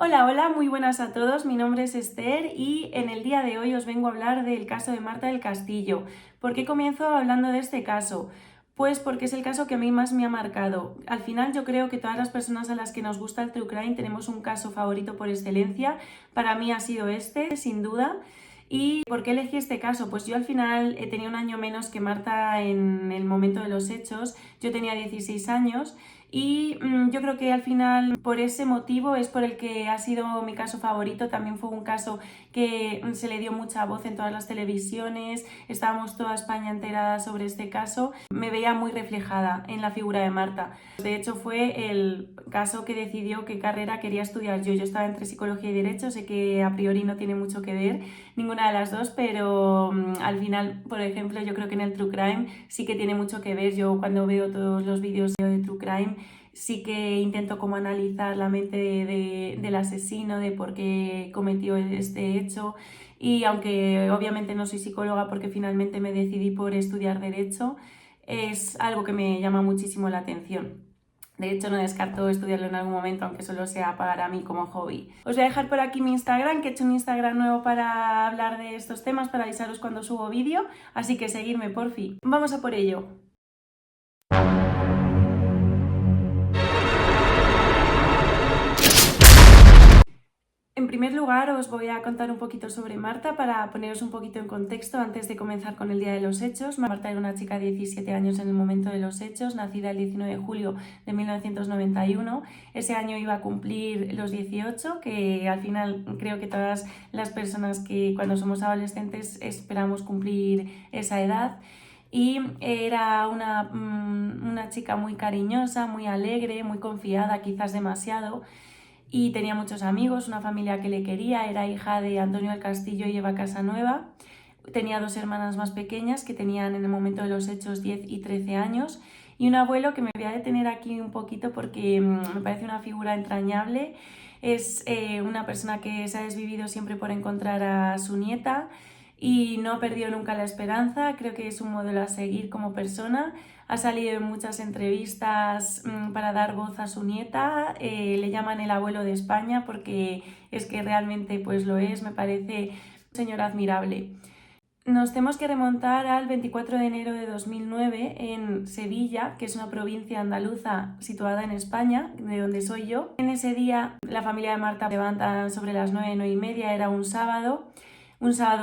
Hola, hola, muy buenas a todos. Mi nombre es Esther y en el día de hoy os vengo a hablar del caso de Marta del Castillo. ¿Por qué comienzo hablando de este caso? Pues porque es el caso que a mí más me ha marcado. Al final yo creo que todas las personas a las que nos gusta el True Crime tenemos un caso favorito por excelencia. Para mí ha sido este, sin duda. ¿Y por qué elegí este caso? Pues yo al final tenía un año menos que Marta en el momento de los hechos. Yo tenía 16 años y yo creo que al final por ese motivo es por el que ha sido mi caso favorito. También fue un caso que se le dio mucha voz en todas las televisiones, estábamos toda España enterada sobre este caso. Me veía muy reflejada en la figura de Marta. De hecho fue el caso que decidió qué carrera quería estudiar yo. Yo estaba entre psicología y derecho, sé que a priori no tiene mucho que ver ninguna de las dos, pero al final, por ejemplo, yo creo que en el True Crime sí que tiene mucho que ver. Yo cuando veo todos los vídeos de True Crime sí que intento como analizar la mente del asesino, de por qué cometió este hecho. Y aunque obviamente no soy psicóloga porque finalmente me decidí por estudiar derecho, es algo que me llama muchísimo la atención. De hecho, no descarto estudiarlo en algún momento, aunque solo sea para mí como hobby. Os voy a dejar por aquí mi Instagram, que he hecho un Instagram nuevo para hablar de estos temas, para avisaros cuando subo vídeo, así que seguidme, porfi. Vamos a por ello. En primer lugar, os voy a contar un poquito sobre Marta para poneros un poquito en contexto antes de comenzar con el día de los hechos. Marta era una chica de 17 años en el momento de los hechos, nacida el 19 de julio de 1991. Ese año iba a cumplir los 18, que al final creo que todas las personas que cuando somos adolescentes esperamos cumplir esa edad. Y era una chica muy cariñosa, muy alegre, muy confiada, quizás demasiado, y tenía muchos amigos, una familia que le quería. Era hija de Antonio del Castillo y Eva Casanueva. Tenía dos hermanas más pequeñas que tenían en el momento de los hechos 10 y 13 años y un abuelo que me voy a detener aquí un poquito porque me parece una figura entrañable. Es una persona que se ha desvivido siempre por encontrar a su nieta y no ha perdido nunca la esperanza. Creo que es un modelo a seguir como persona. Ha salido en muchas entrevistas para dar voz a su nieta. Le llaman el abuelo de España porque es que realmente pues lo es. Me parece un señor admirable. Nos tenemos que remontar al 24 de enero de 2009 en Sevilla, que es una provincia andaluza situada en España, de donde soy yo. En ese día la familia de Marta se levanta sobre las 9, 9:30, era un sábado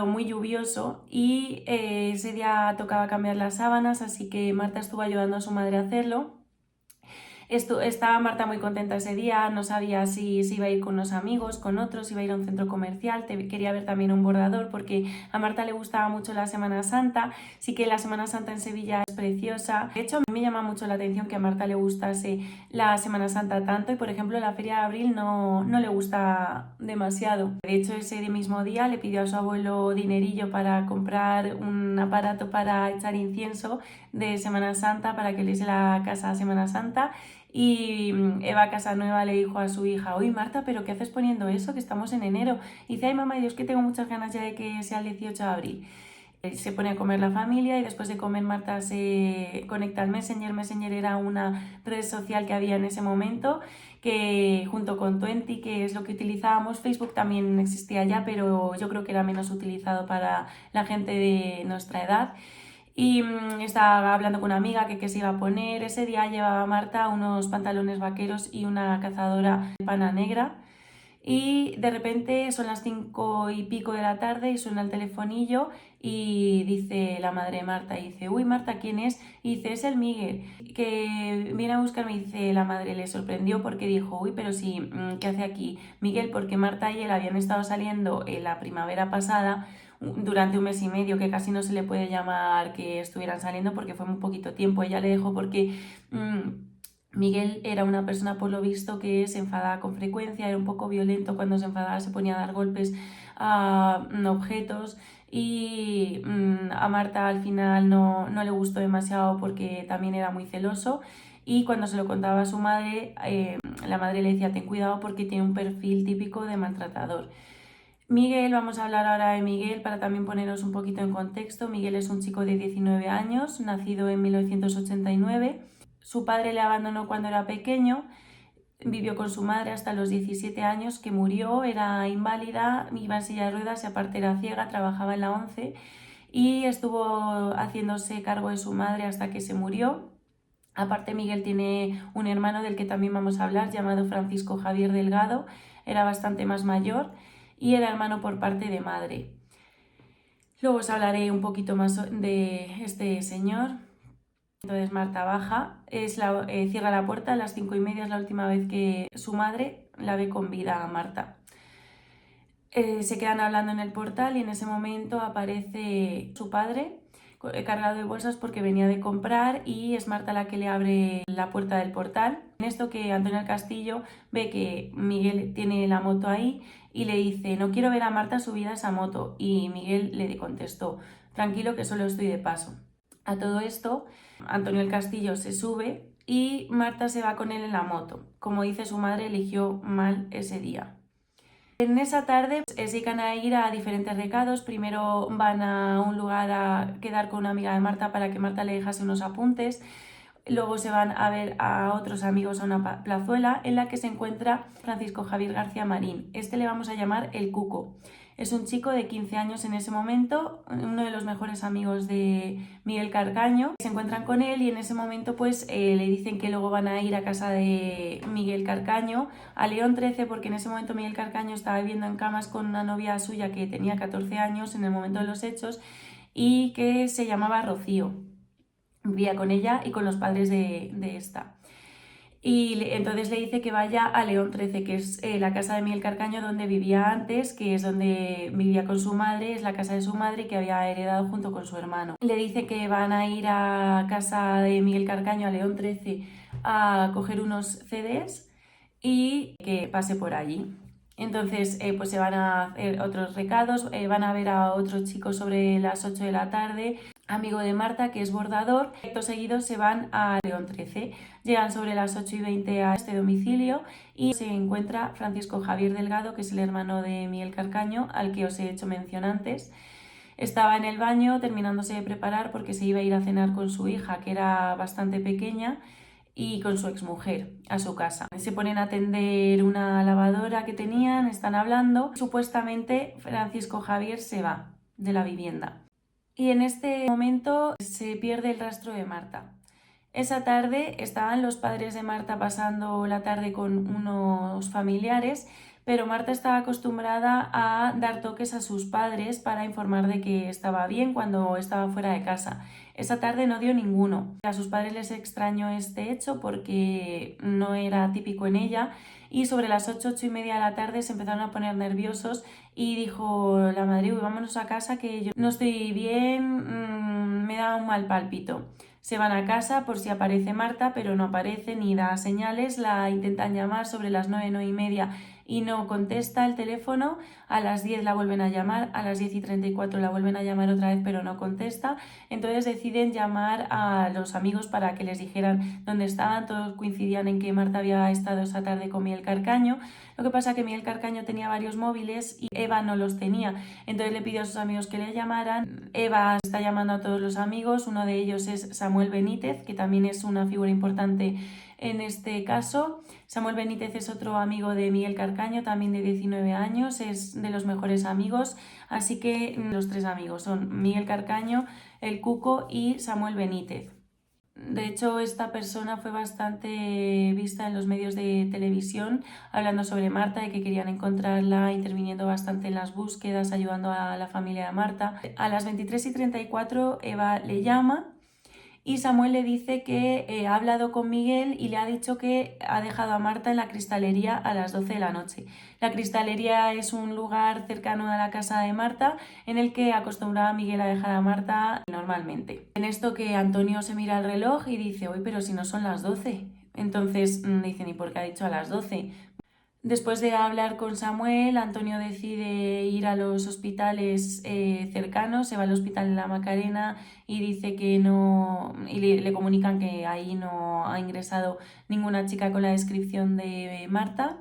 muy lluvioso y ese día tocaba cambiar las sábanas, así que Marta estuvo ayudando a su madre a hacerlo. Estaba Marta muy contenta ese día, no sabía si iba a ir con unos amigos, con otros, iba a ir a un centro comercial, quería ver también un bordador porque a Marta le gustaba mucho la Semana Santa. Sí que la Semana Santa en Sevilla es preciosa. De hecho, a mí me llama mucho la atención que a Marta le gustase la Semana Santa tanto y, por ejemplo, la Feria de Abril no le gusta demasiado. De hecho, ese mismo día le pidió a su abuelo dinerillo para comprar un aparato para echar incienso de Semana Santa para que le diese la casa a Semana Santa. Y Eva Casanueva le dijo a su hija: uy, Marta, ¿pero qué haces poniendo eso? Que estamos en enero. Y dice: ay, mamá, Dios, que tengo muchas ganas ya de que sea el 18 de abril. Se pone a comer la familia y después de comer Marta se conecta al Messenger. Messenger era una red social que había en ese momento, que junto con Twenty, que es lo que utilizábamos. Facebook también existía ya, pero yo creo que era menos utilizado para la gente de nuestra edad. Y estaba hablando con una amiga que se iba a poner. Ese día llevaba Marta unos pantalones vaqueros y una cazadora de pana negra. Y de repente son las 5:00 de la tarde y suena el telefonillo y dice la madre de Marta, y dice: uy, Marta, ¿quién es? Y dice: es el Miguel, que viene a buscarme. Y dice la madre, le sorprendió porque dijo: uy, pero sí, ¿qué hace aquí Miguel? Porque Marta y él habían estado saliendo en la primavera pasada durante un mes y medio, que casi no se le puede llamar que estuvieran saliendo porque fue muy poquito tiempo. Ella le dejó porque Miguel era una persona, por lo visto, que se enfadaba con frecuencia, era un poco violento. Cuando se enfadaba se ponía a dar golpes a objetos y a Marta al final no le gustó demasiado porque también era muy celoso. Y cuando se lo contaba a su madre, la madre le decía: ten cuidado porque tiene un perfil típico de maltratador. Miguel, vamos a hablar ahora de Miguel para también poneros un poquito en contexto. Miguel es un chico de 19 años, nacido en 1989. Su padre le abandonó cuando era pequeño Vivió con su madre hasta los 17 años, que murió, era inválida, iba en silla de ruedas y aparte era ciega, trabajaba en la ONCE y estuvo haciéndose cargo de su madre hasta que se murió. Aparte, Miguel tiene un hermano del que también vamos a hablar, llamado Francisco Javier Delgado, era bastante más mayor y era hermano por parte de madre. Luego os hablaré un poquito más de este señor. Entonces Marta baja, cierra la puerta a las 5:30, es la última vez que su madre la ve con vida a Marta. Se quedan hablando en el portal y en ese momento aparece su padre cargado de bolsas porque venía de comprar y es Marta la que le abre la puerta del portal. En esto que Antonio del Castillo ve que Miguel tiene la moto ahí y le dice: no quiero ver a Marta subida a esa moto, y Miguel le contestó: tranquilo que solo estoy de paso. A todo esto, Antonio del Castillo se sube y Marta se va con él en la moto. Como dice su madre, eligió mal ese día. En esa tarde se dedican a ir a diferentes recados. Primero van a un lugar a quedar con una amiga de Marta para que Marta le dejase unos apuntes. Luego se van a ver a otros amigos a una plazuela en la que se encuentra Francisco Javier García Marín. Este le vamos a llamar el Cuco. Es un chico de 15 años en ese momento, uno de los mejores amigos de Miguel Carcaño. Se encuentran con él y en ese momento le dicen que luego van a ir a casa de Miguel Carcaño, a León 13, porque en ese momento Miguel Carcaño estaba viviendo en camas con una novia suya que tenía 14 años en el momento de los hechos y que se llamaba Rocío. Vivía con ella y con los padres de esta. Y entonces le dice que vaya a León 13, que es la casa de Miguel Carcaño donde vivía antes, que es donde vivía con su madre, es la casa de su madre que había heredado junto con su hermano. Le dice que van a ir a casa de Miguel Carcaño, a León 13, a coger unos CDs y que pase por allí. Entonces pues se van a hacer otros recados, van a ver a otro chico sobre las 8 de la tarde, amigo de Marta, que es bordador. Acto seguido se van a León 13, llegan sobre las 8:20 a este domicilio y se encuentra Francisco Javier Delgado, que es el hermano de Miguel Carcaño, al que os he hecho mención antes. Estaba en el baño terminándose de preparar porque se iba a ir a cenar con su hija, que era bastante pequeña, y con su exmujer a su casa. Se ponen a atender una lavadora que tenían, están hablando. Supuestamente Francisco Javier se va de la vivienda. Y en este momento se pierde el rastro de Marta. Esa tarde estaban los padres de Marta pasando la tarde con unos familiares, pero Marta estaba acostumbrada a dar toques a sus padres para informar de que estaba bien cuando estaba fuera de casa. Esa tarde no dio ninguno. A sus padres les extrañó este hecho porque no era típico en ella, y sobre las 8:30 de la tarde se empezaron a poner nerviosos y dijo la madre: uy, vámonos a casa que yo no estoy bien, me da un mal pálpito. Se van a casa por si aparece Marta, pero no aparece ni da señales. La intentan llamar sobre las 9:30 y no contesta el teléfono. A las 10 la vuelven a llamar, a las 10:34 la vuelven a llamar otra vez, pero no contesta. Entonces deciden llamar a los amigos para que les dijeran dónde estaban. Todos coincidían en que Marta había estado esa tarde con Miguel Carcaño. Lo que pasa es que Miguel Carcaño tenía varios móviles y Eva no los tenía. Entonces le pidió a sus amigos que le llamaran. Eva está llamando a todos los amigos. Uno de ellos es Samuel Benítez, que también es una figura importante en este caso. Samuel Benítez es otro amigo de Miguel Carcaño, también de 19 años, es de los mejores amigos. Así que los tres amigos son Miguel Carcaño, el Cuco y Samuel Benítez. De hecho, esta persona fue bastante vista en los medios de televisión hablando sobre Marta, de que querían encontrarla, interviniendo bastante en las búsquedas, ayudando a la familia de Marta. A las 23:34 Eva le llama y Samuel le dice que ha hablado con Miguel y le ha dicho que ha dejado a Marta en la cristalería a las 12 de la noche. La cristalería es un lugar cercano a la casa de Marta en el que acostumbraba Miguel a dejar a Marta normalmente. En esto que Antonio se mira el reloj y dice: uy, pero si no son las 12. Entonces dicen: ¿y por qué ha dicho a las 12? Después de hablar con Samuel, Antonio decide ir a los hospitales cercanos, se va al hospital de la Macarena y dice que no, y le comunican que ahí no ha ingresado ninguna chica con la descripción de Marta.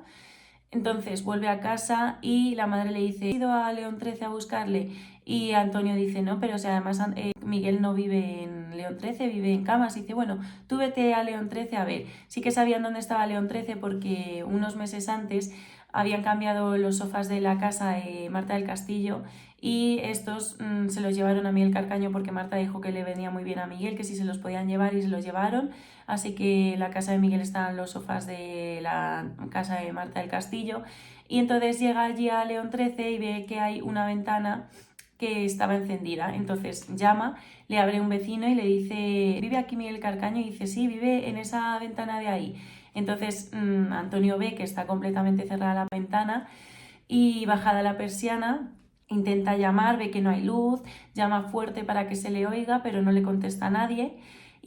Entonces vuelve a casa y la madre le dice: ¿he ido a León 13 a buscarle? Y Antonio dice: no, pero si además Miguel no vive en León 13, vive en Camas, y dice, bueno, tú vete a León 13 a ver. Sí que sabían dónde estaba León 13 porque unos meses antes habían cambiado los sofás de la casa de Marta del Castillo y estos se los llevaron a Miguel Carcaño porque Marta dijo que le venía muy bien a Miguel, que si se los podían llevar, y se los llevaron. Así que en la casa de Miguel estaban los sofás de la casa de Marta del Castillo, y entonces llega allí a León 13 y ve que hay una ventana que estaba encendida. Entonces llama, le abre un vecino y le dice, ¿vive aquí Miguel Carcaño? Y dice, sí, vive en esa ventana de ahí. Entonces Antonio ve que está completamente cerrada la ventana y bajada la persiana intenta llamar, ve que no hay luz, llama fuerte para que se le oiga, pero no le contesta a nadie.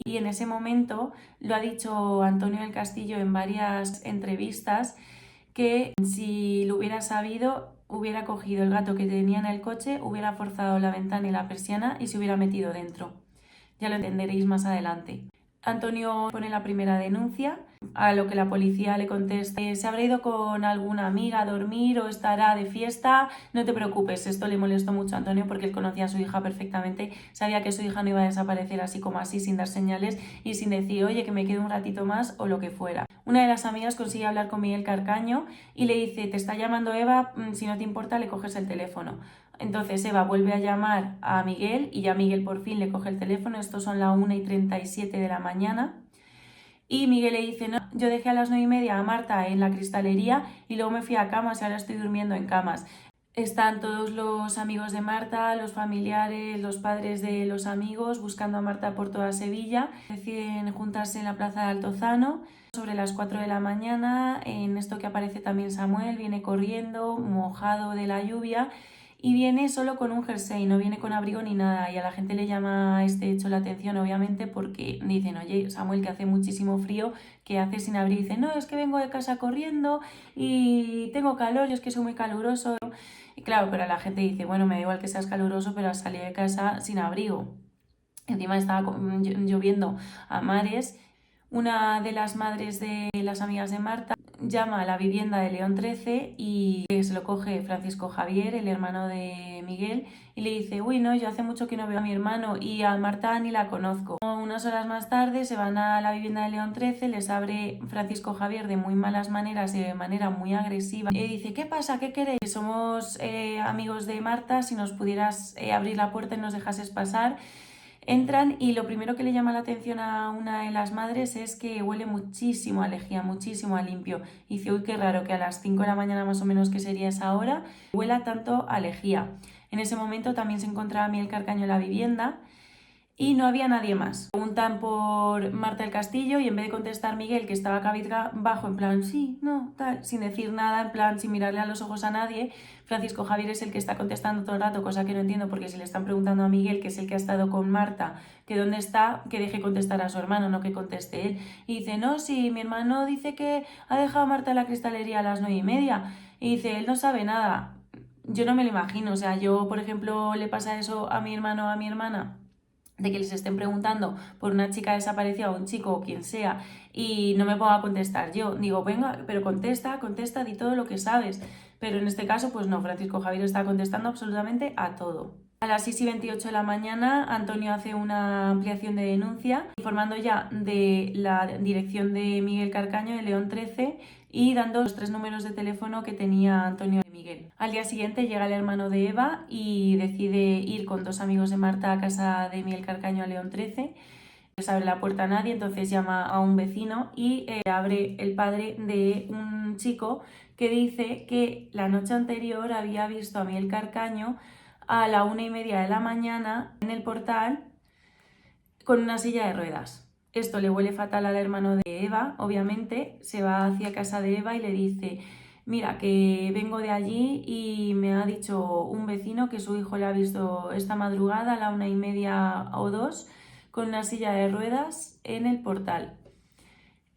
Y en ese momento lo ha dicho Antonio del Castillo en varias entrevistas, que si lo hubiera sabido hubiera cogido el gato que tenía en el coche, hubiera forzado la ventana y la persiana y se hubiera metido dentro. Ya lo entenderéis más adelante. Antonio pone la primera denuncia, a lo que la policía le contesta, se habrá ido con alguna amiga a dormir o estará de fiesta, no te preocupes. Esto le molestó mucho a Antonio porque él conocía a su hija perfectamente, sabía que su hija no iba a desaparecer así como así, sin dar señales y sin decir, oye, que me quedo un ratito más o lo que fuera. Una de las amigas consigue hablar con Miguel Carcaño y le dice, te está llamando Eva, si no te importa le coges el teléfono. Entonces Eva vuelve a llamar a Miguel y ya Miguel por fin le coge el teléfono. Estos son las 1:37 de la mañana. Y Miguel le dice, no, yo dejé a las 9:30 a Marta en la cristalería y luego me fui a Camas y ahora estoy durmiendo en Camas. Están todos los amigos de Marta, los familiares, los padres de los amigos buscando a Marta por toda Sevilla. Deciden juntarse en la plaza de Altozano sobre las 4 de la mañana. En esto que aparece también Samuel, viene corriendo, mojado de la lluvia, y viene solo con un jersey, no viene con abrigo ni nada, y a la gente le llama este hecho la atención, obviamente, porque dicen, oye, Samuel, que hace muchísimo frío, ¿qué haces sin abrigo? Y dice, no, es que vengo de casa corriendo y tengo calor, yo es que soy muy caluroso. Y claro, pero la gente dice, bueno, me da igual que seas caluroso, pero has salido de casa sin abrigo. Encima estaba lloviendo a mares. Una de las madres de las amigas de Marta llama a la vivienda de León 13 y se lo coge Francisco Javier, el hermano de Miguel, y le dice, uy, no, yo hace mucho que no veo a mi hermano y a Marta ni la conozco. Unas horas más tarde se van a la vivienda de León 13, les abre Francisco Javier de muy malas maneras y de manera muy agresiva. Y dice, ¿qué pasa? ¿Qué queréis? Somos amigos de Marta, si nos pudieras abrir la puerta y nos dejases pasar. Entran y lo primero que le llama la atención a una de las madres es que huele muchísimo a lejía, muchísimo a limpio. Y dice, uy, qué raro que a las 5 de la mañana más o menos, que sería esa hora, huela tanto a lejía. En ese momento también se encontraba Miguel Carcaño en la vivienda y no había nadie más. Preguntan por Marta del Castillo y en vez de contestar Miguel, que estaba cabizbajo, en plan, sí, no, tal, sin decir nada, en plan, sin mirarle a los ojos a nadie, Francisco Javier es el que está contestando todo el rato, cosa que no entiendo, porque si le están preguntando a Miguel, que es el que ha estado con Marta, que dónde está, que deje contestar a su hermano, no que conteste él. Y dice, no, sí, mi hermano dice que ha dejado a Marta en la cristalería a las 9:30. Y dice, él no sabe nada. Yo no me lo imagino, o sea, yo, por ejemplo, le pasa eso a mi hermano o a mi hermana, de que les estén preguntando por una chica desaparecida o un chico o quien sea y no me pongo a contestar yo. Digo, venga, pero contesta, di todo lo que sabes. Pero en este caso, pues no, Francisco Javier está contestando absolutamente a todo. A las 6:28 de la mañana, Antonio hace una ampliación de denuncia, informando ya de la dirección de Miguel Carcaño de León 13 y dando los 3 números de teléfono que tenía Antonio y Miguel. Al día siguiente llega el hermano de Eva y decide ir con 2 amigos de Marta a casa de Miguel Carcaño a León 13. No se abre la puerta a nadie, entonces llama a un vecino y abre el padre de un chico que dice que la noche anterior había visto a Miguel Carcaño a la 1:30 de la mañana en el portal con una silla de ruedas. Esto le huele fatal al hermano de Eva, obviamente. Se va hacia casa de Eva y le dice, mira, que vengo de allí y me ha dicho un vecino que su hijo le ha visto esta madrugada a la 1:30 o 2 con una silla de ruedas en el portal.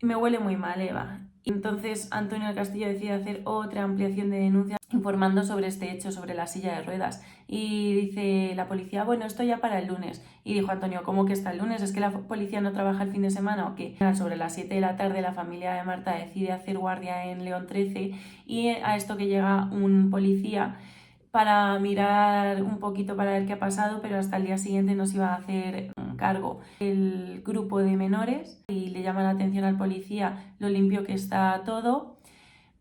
Me huele muy mal, Eva. Entonces Antonio del Castillo decide hacer otra ampliación de denuncia informando sobre este hecho, sobre la silla de ruedas. Y dice la policía, bueno, esto ya para el lunes. Y dijo Antonio, ¿cómo que está el lunes? ¿Es que la policía no trabaja el fin de semana o qué? Sobre las 7 de la tarde la familia de Marta decide hacer guardia en León 13 y a esto que llega un policía para mirar un poquito para ver qué ha pasado, pero hasta el día siguiente no se iba a hacer cargo el grupo de menores y le llama la atención al policía lo limpio que está todo.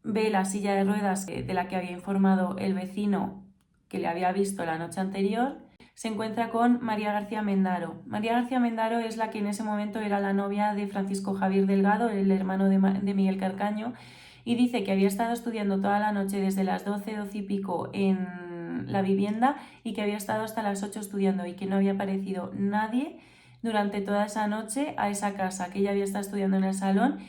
Ve la silla de ruedas de la que había informado el vecino que le había visto la noche anterior. Se encuentra con María García Mendaro. María García Mendaro es la que en ese momento era la novia de Francisco Javier Delgado, el hermano de Miguel Carcaño, y dice que había estado estudiando toda la noche desde las 12, 12 y pico en la vivienda y que había estado hasta las 8 estudiando y que no había aparecido nadie durante toda esa noche a esa casa, que ella había estado estudiando en el salón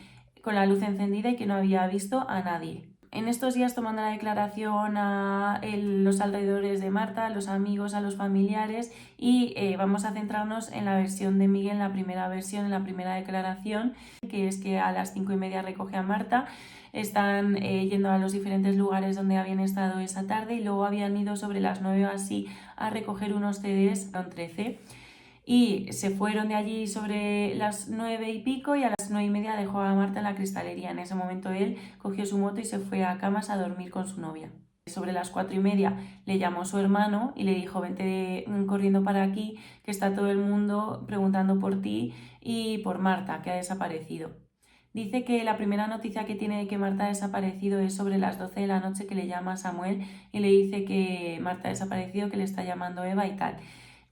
con la luz encendida y que no había visto a nadie. En estos días, tomando la declaración a los alrededores de Marta, a los amigos, a los familiares, y vamos a centrarnos en la versión de Miguel, en la primera versión, en la primera declaración, que es que a las 5:30 recoge a Marta. Están yendo a los diferentes lugares donde habían estado esa tarde y luego habían ido sobre las 9 o así a recoger unos CDs con 13. Y se fueron de allí sobre las 9 y pico y a las 9:30 dejó a Marta en la cristalería. En ese momento él cogió su moto y se fue a Camas a dormir con su novia. Sobre las 4:30 le llamó su hermano y le dijo: vente corriendo para aquí, que está todo el mundo preguntando por ti y por Marta, que ha desaparecido. Dice que la primera noticia que tiene de que Marta ha desaparecido es sobre las 12 de la noche, que le llama a Samuel y le dice que Marta ha desaparecido, que le está llamando Eva y tal.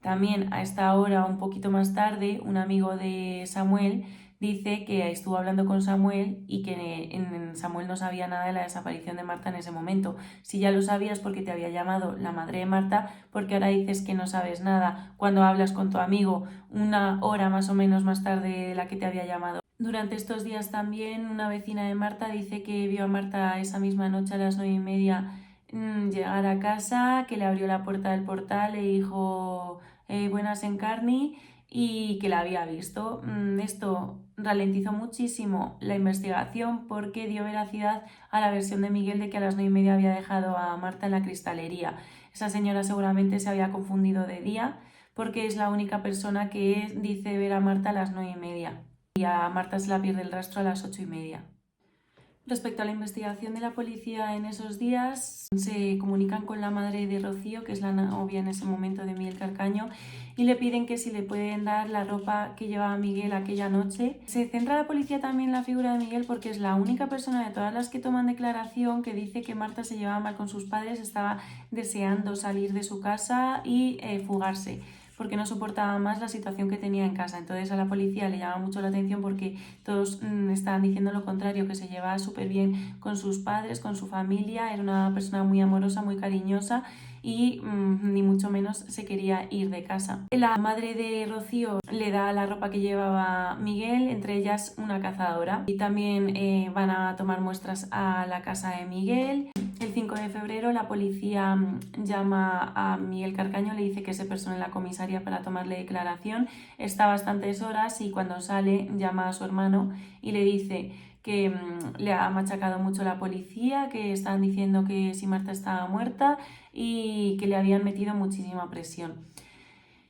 También a esta hora, un poquito más tarde, un amigo de Samuel dice que estuvo hablando con Samuel y que en Samuel no sabía nada de la desaparición de Marta en ese momento. Si ya lo sabías, porque te había llamado la madre de Marta, porque ahora dices que no sabes nada cuando hablas con tu amigo una hora más o menos más tarde de la que te había llamado. Durante estos días también una vecina de Marta dice que vio a Marta esa misma noche a las 9:30 llegar a casa, que le abrió la puerta del portal, le dijo buenas Encarni, y que la había visto. Esto ralentizó muchísimo la investigación porque dio veracidad a la versión de Miguel de que a las 9:30 había dejado a Marta en la cristalería. Esa señora seguramente se había confundido de día porque es la única persona que dice ver a Marta a las 9:30 y a Marta se la pierde el rastro a las 8:30. Respecto a la investigación de la policía en esos días, se comunican con la madre de Rocío, que es la novia en ese momento de Miguel Carcaño, y le piden que si le pueden dar la ropa que llevaba Miguel aquella noche. Se centra la policía también en la figura de Miguel porque es la única persona de todas las que toman declaración que dice que Marta se llevaba mal con sus padres, estaba deseando salir de su casa y fugarse, porque no soportaba más la situación que tenía en casa. Entonces a la policía le llama mucho la atención porque todos estaban diciendo lo contrario, que se llevaba súper bien con sus padres, con su familia, era una persona muy amorosa, muy cariñosa y ni mucho menos se quería ir de casa. La madre de Rocío le da la ropa que llevaba Miguel, entre ellas una cazadora, y también van a tomar muestras a la casa de Miguel. El 5 de febrero la policía llama a Miguel Carcaño, le dice que se persone en la comisaría para tomarle declaración. Está bastantes horas y cuando sale llama a su hermano y le dice que le ha machacado mucho la policía, que están diciendo que si Marta estaba muerta y que le habían metido muchísima presión.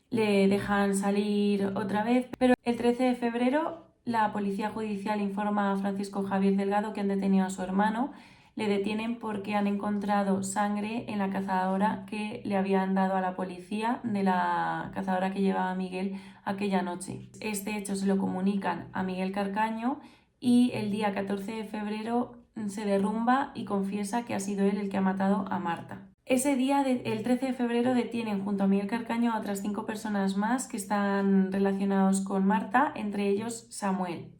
Le dejan salir otra vez, pero el 13 de febrero la policía judicial informa a Francisco Javier Delgado que han detenido a su hermano. Le detienen porque han encontrado sangre en la cazadora que le habían dado a la policía, de la cazadora que llevaba Miguel aquella noche. Este hecho se lo comunican a Miguel Carcaño y el día 14 de febrero se derrumba y confiesa que ha sido él el que ha matado a Marta. Ese día, el 13 de febrero, detienen junto a Miguel Carcaño a otras 5 personas más que están relacionados con Marta, entre ellos Samuel.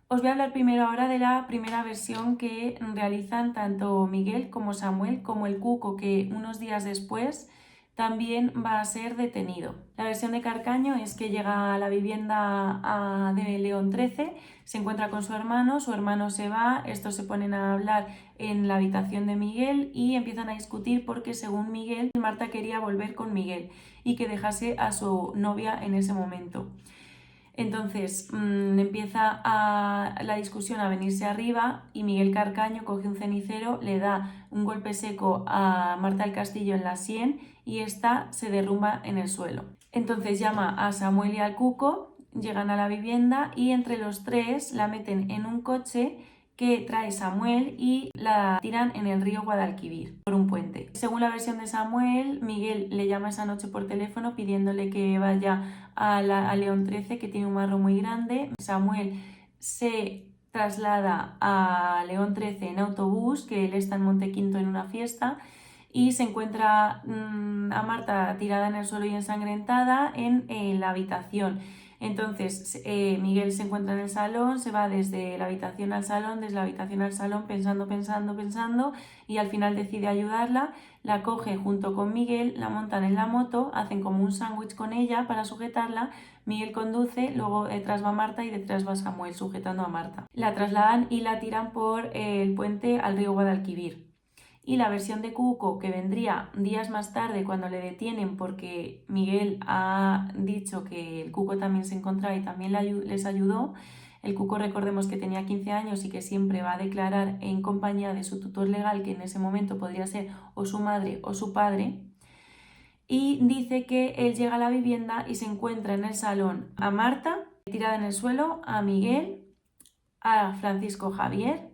Os voy a hablar primero ahora de la primera versión que realizan tanto Miguel como Samuel, como el Cuco, que unos días después también va a ser detenido. La versión de Carcaño es que llega a la vivienda de León 13, se encuentra con su hermano se va, estos se ponen a hablar en la habitación de Miguel y empiezan a discutir porque según Miguel, Marta quería volver con Miguel y que dejase a su novia en ese momento. Entonces empieza la discusión a venirse arriba y Miguel Carcaño coge un cenicero, le da un golpe seco a Marta del Castillo en la sien y esta se derrumba en el suelo. Entonces llama a Samuel y al Cuco, llegan a la vivienda y entre los tres la meten en un coche que trae Samuel y la tiran en el río Guadalquivir por un puente. Según la versión de Samuel, Miguel le llama esa noche por teléfono pidiéndole que vaya a León 13, que tiene un marro muy grande. Samuel se traslada a León 13 en autobús, que él está en Montequinto en una fiesta, y se encuentra a Marta tirada en el suelo y ensangrentada en la habitación. Entonces Miguel se encuentra en el salón, se va desde la habitación al salón, desde la habitación al salón, pensando, y al final decide ayudarla, la coge junto con Miguel, la montan en la moto, hacen como un sándwich con ella para sujetarla. Miguel conduce, luego detrás va Marta y detrás va Samuel sujetando a Marta. La trasladan y la tiran por el puente al río Guadalquivir. Y la versión de Cuco, que vendría días más tarde cuando le detienen porque Miguel ha dicho que el Cuco también se encontraba y también les ayudó. El Cuco, recordemos que tenía 15 años y que siempre va a declarar en compañía de su tutor legal, que en ese momento podría ser o su madre o su padre. Y dice que él llega a la vivienda y se encuentra en el salón a Marta tirada en el suelo, a Miguel, a Francisco Javier,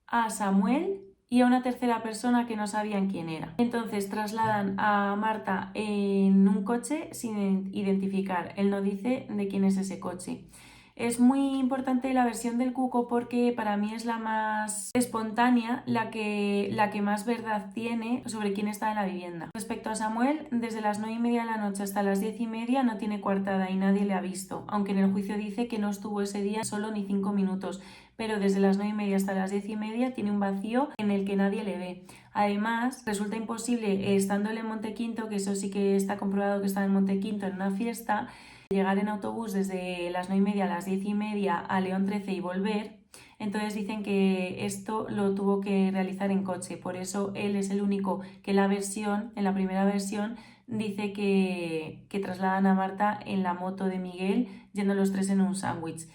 a Samuel y a una tercera persona que no sabían quién era. Entonces trasladan a Marta en un coche sin identificar. Él no dice de quién es ese coche. Es muy importante la versión del Cuco porque para mí es la más espontánea, la que más verdad tiene sobre quién está en la vivienda. Respecto a Samuel, desde las 9:30 de la noche hasta las 10:30 no tiene coartada y nadie le ha visto, aunque en el juicio dice que no estuvo ese día solo ni 5 minutos, pero desde las 9:30 hasta las 10:30 tiene un vacío en el que nadie le ve. Además, resulta imposible, estando él en Montequinto, que eso sí que está comprobado que está en Montequinto en una fiesta, llegar en autobús desde las 9:30 a las 10:30 a León 13 y volver. Entonces dicen que esto lo tuvo que realizar en coche, por eso él es el único que en la primera versión, dice que trasladan a Marta en la moto de Miguel, yendo los tres en un sándwich.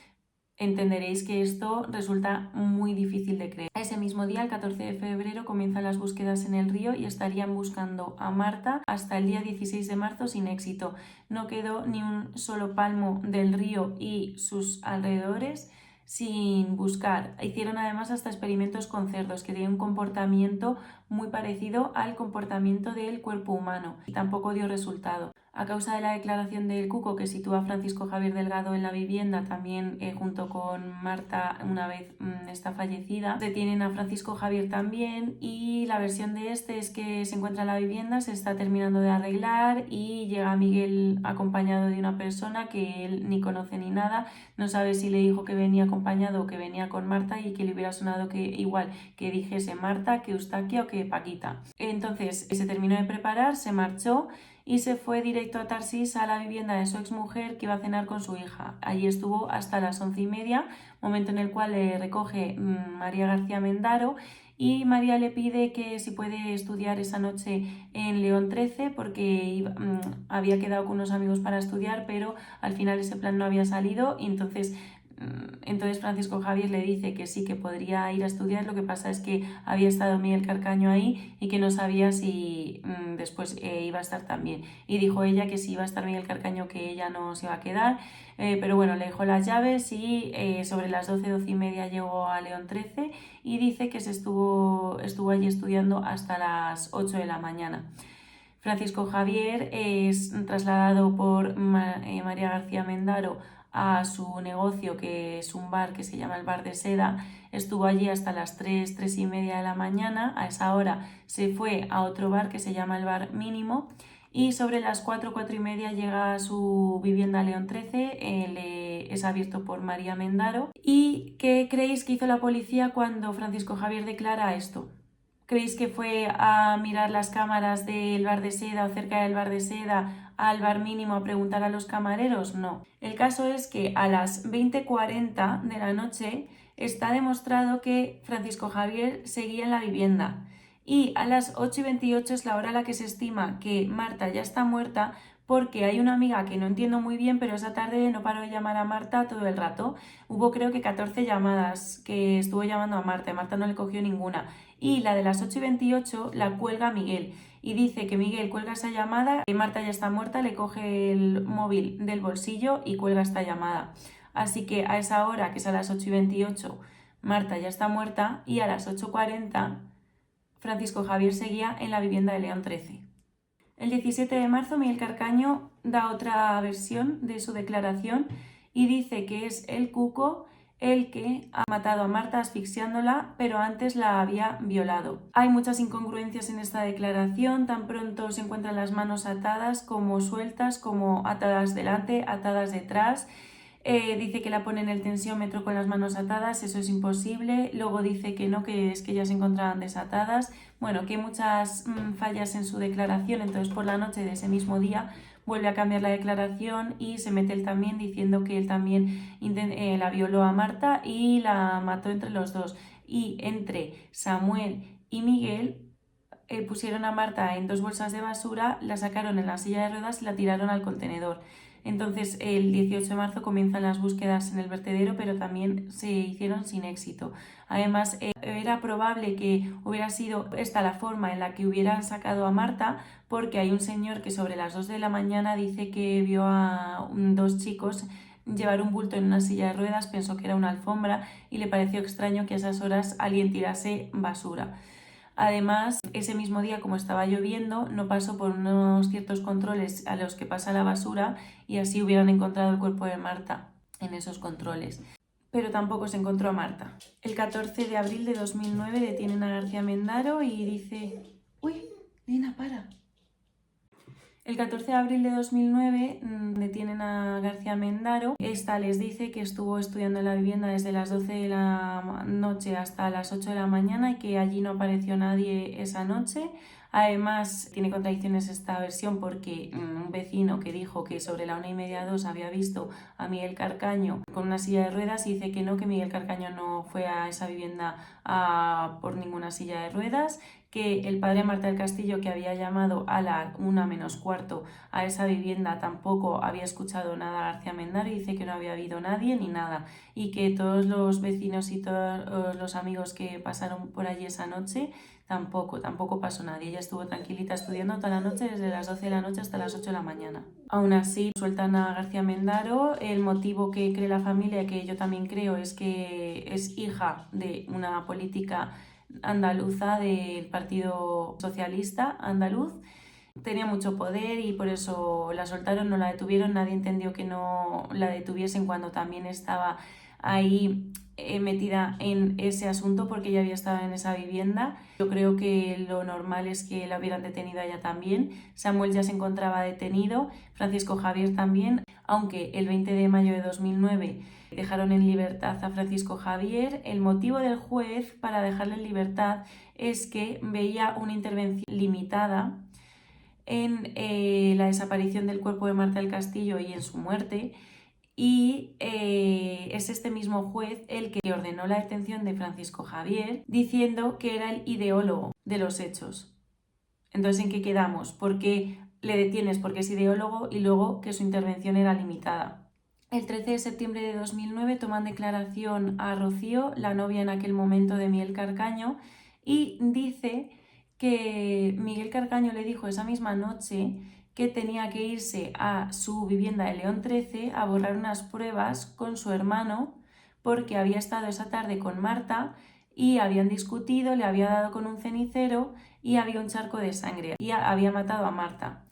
Entenderéis que esto resulta muy difícil de creer. Ese mismo día, el 14 de febrero, comienzan las búsquedas en el río y estarían buscando a Marta hasta el día 16 de marzo sin éxito. No quedó ni un solo palmo del río y sus alrededores sin buscar. Hicieron además hasta experimentos con cerdos que tenían un comportamiento muy parecido al comportamiento del cuerpo humano y tampoco dio resultado. A causa de la declaración del Cuco, que sitúa a Francisco Javier Delgado en la vivienda, también junto con Marta, una vez está fallecida, detienen a Francisco Javier también, y la versión de este es que se encuentra en la vivienda, se está terminando de arreglar y llega Miguel acompañado de una persona que él ni conoce ni nada, no sabe si le dijo que venía acompañado o que venía con Marta y que le hubiera sonado que igual que dijese Marta, que Eustaquia o que Paquita. Entonces se terminó de preparar, se marchó y se fue directo a Tarsis, a la vivienda de su exmujer, que iba a cenar con su hija. Allí estuvo hasta las 11:30, momento en el cual le recoge María García Mendaro, y María le pide que si puede estudiar esa noche en León 13 porque había quedado con unos amigos para estudiar, pero al final ese plan no había salido, y entonces Francisco Javier le dice que sí, que podría ir a estudiar. Lo que pasa es que había estado Miguel Carcaño ahí y que no sabía si después iba a estar también. Y dijo ella que si iba a estar Miguel Carcaño, que ella no se iba a quedar. Pero bueno, le dejó las llaves y sobre las 12:30 llegó a León 13 y dice que estuvo allí estudiando hasta las 8 de la mañana. Francisco Javier es trasladado por María García Mendaro a su negocio, que es un bar que se llama el Bar de Seda. Estuvo allí hasta las 3:30 de la mañana. A esa hora se fue a otro bar que se llama el Bar Mínimo, y sobre las 4:30 llega a su vivienda León 13, es abierto por María Mendaro. ¿Y qué creéis que hizo la policía cuando Francisco Javier declara esto? ¿Creéis que fue a mirar las cámaras del Bar de Seda o cerca del Bar de Seda, al Bar Mínimo, a preguntar a los camareros? No. El caso es que a las 20:40 de la noche está demostrado que Francisco Javier seguía en la vivienda, y a las 8:28 es la hora a la que se estima que Marta ya está muerta, porque hay una amiga que no entiendo muy bien, pero esa tarde no paró de llamar a Marta todo el rato. Hubo creo que 14 llamadas que estuvo llamando a Marta y Marta no le cogió ninguna. Y la de las 8:28 la cuelga Miguel y dice que Miguel cuelga esa llamada, que Marta ya está muerta, le coge el móvil del bolsillo y cuelga esta llamada. Así que a esa hora, que es a las 8:28, Marta ya está muerta y a las 8:40 Francisco Javier seguía en la vivienda de León 13. El 17 de marzo Miguel Carcaño da otra versión de su declaración y dice que es el Cuco el que ha matado a Marta asfixiándola, pero antes la había violado. Hay muchas incongruencias en esta declaración, tan pronto se encuentran las manos atadas como sueltas, como atadas delante, atadas detrás. Dice que la pone en el tensiómetro con las manos atadas, eso es imposible. Luego dice que no, que es que ya se encontraban desatadas. Bueno, que hay muchas fallas en su declaración, entonces por la noche de ese mismo día vuelve a cambiar la declaración y se mete él también diciendo que él también la violó a Marta y la mató entre los dos. Y entre Samuel y Miguel pusieron a Marta en 2 bolsas de basura, la sacaron en la silla de ruedas y la tiraron al contenedor. Entonces el 18 de marzo comienzan las búsquedas en el vertedero, pero también se hicieron sin éxito. Además, era probable que hubiera sido esta la forma en la que hubieran sacado a Marta, porque hay un señor que sobre las 2 de la mañana dice que vio a 2 chicos llevar un bulto en una silla de ruedas, pensó que era una alfombra y le pareció extraño que a esas horas alguien tirase basura. Además, ese mismo día, como estaba lloviendo, no pasó por unos ciertos controles a los que pasa la basura y así hubieran encontrado el cuerpo de Marta en esos controles. Pero tampoco se encontró a Marta. El 14 de abril de 2009 detienen a García Mendaro y dice... ¡Uy! Nina, para. El 14 de abril de 2009 detienen a García Mendaro. Esta les dice que estuvo estudiando en la vivienda desde las 12 de la noche hasta las 8 de la mañana y que allí no apareció nadie esa noche. Además, tiene contradicciones esta versión porque un vecino que dijo que sobre la 1:30 2 había visto a Miguel Carcaño con una silla de ruedas y dice que no, que Miguel Carcaño no fue a esa vivienda por ninguna silla de ruedas, que el padre Marta del Castillo, que había llamado a la 1:45 a esa vivienda, tampoco había escuchado nada a García Mendaro y dice que no había habido nadie ni nada, y que todos los vecinos y todos los amigos que pasaron por allí esa noche tampoco pasó nadie. Ella estuvo tranquilita estudiando toda la noche, desde las 12 de la noche hasta las 8 de la mañana. Aún así, sueltan a García Mendaro. El motivo que cree la familia, que yo también creo, es que es hija de una política andaluza del Partido Socialista Andaluz. Tenía mucho poder y por eso la soltaron, no la detuvieron. Nadie entendió que no la detuviesen cuando también estaba ahí metida en ese asunto, porque ella había estado en esa vivienda. Yo creo que lo normal es que la hubieran detenido a ella también. Samuel ya se encontraba detenido, Francisco Javier también, aunque el 20 de mayo de 2009 dejaron en libertad a Francisco Javier. El motivo del juez para dejarle en libertad es que veía una intervención limitada en la desaparición del cuerpo de Marta del Castillo y en su muerte, y es este mismo juez el que ordenó la detención de Francisco Javier, diciendo que era el ideólogo de los hechos. Entonces, ¿en qué quedamos? ¿Por qué le detienes? Porque es ideólogo, y luego que su intervención era limitada. El 13 de septiembre de 2009 toman declaración a Rocío, la novia en aquel momento de Miguel Carcaño, y dice que Miguel Carcaño le dijo esa misma noche que tenía que irse a su vivienda de León 13 a borrar unas pruebas con su hermano, porque había estado esa tarde con Marta y habían discutido, le había dado con un cenicero y había un charco de sangre y había matado a Marta.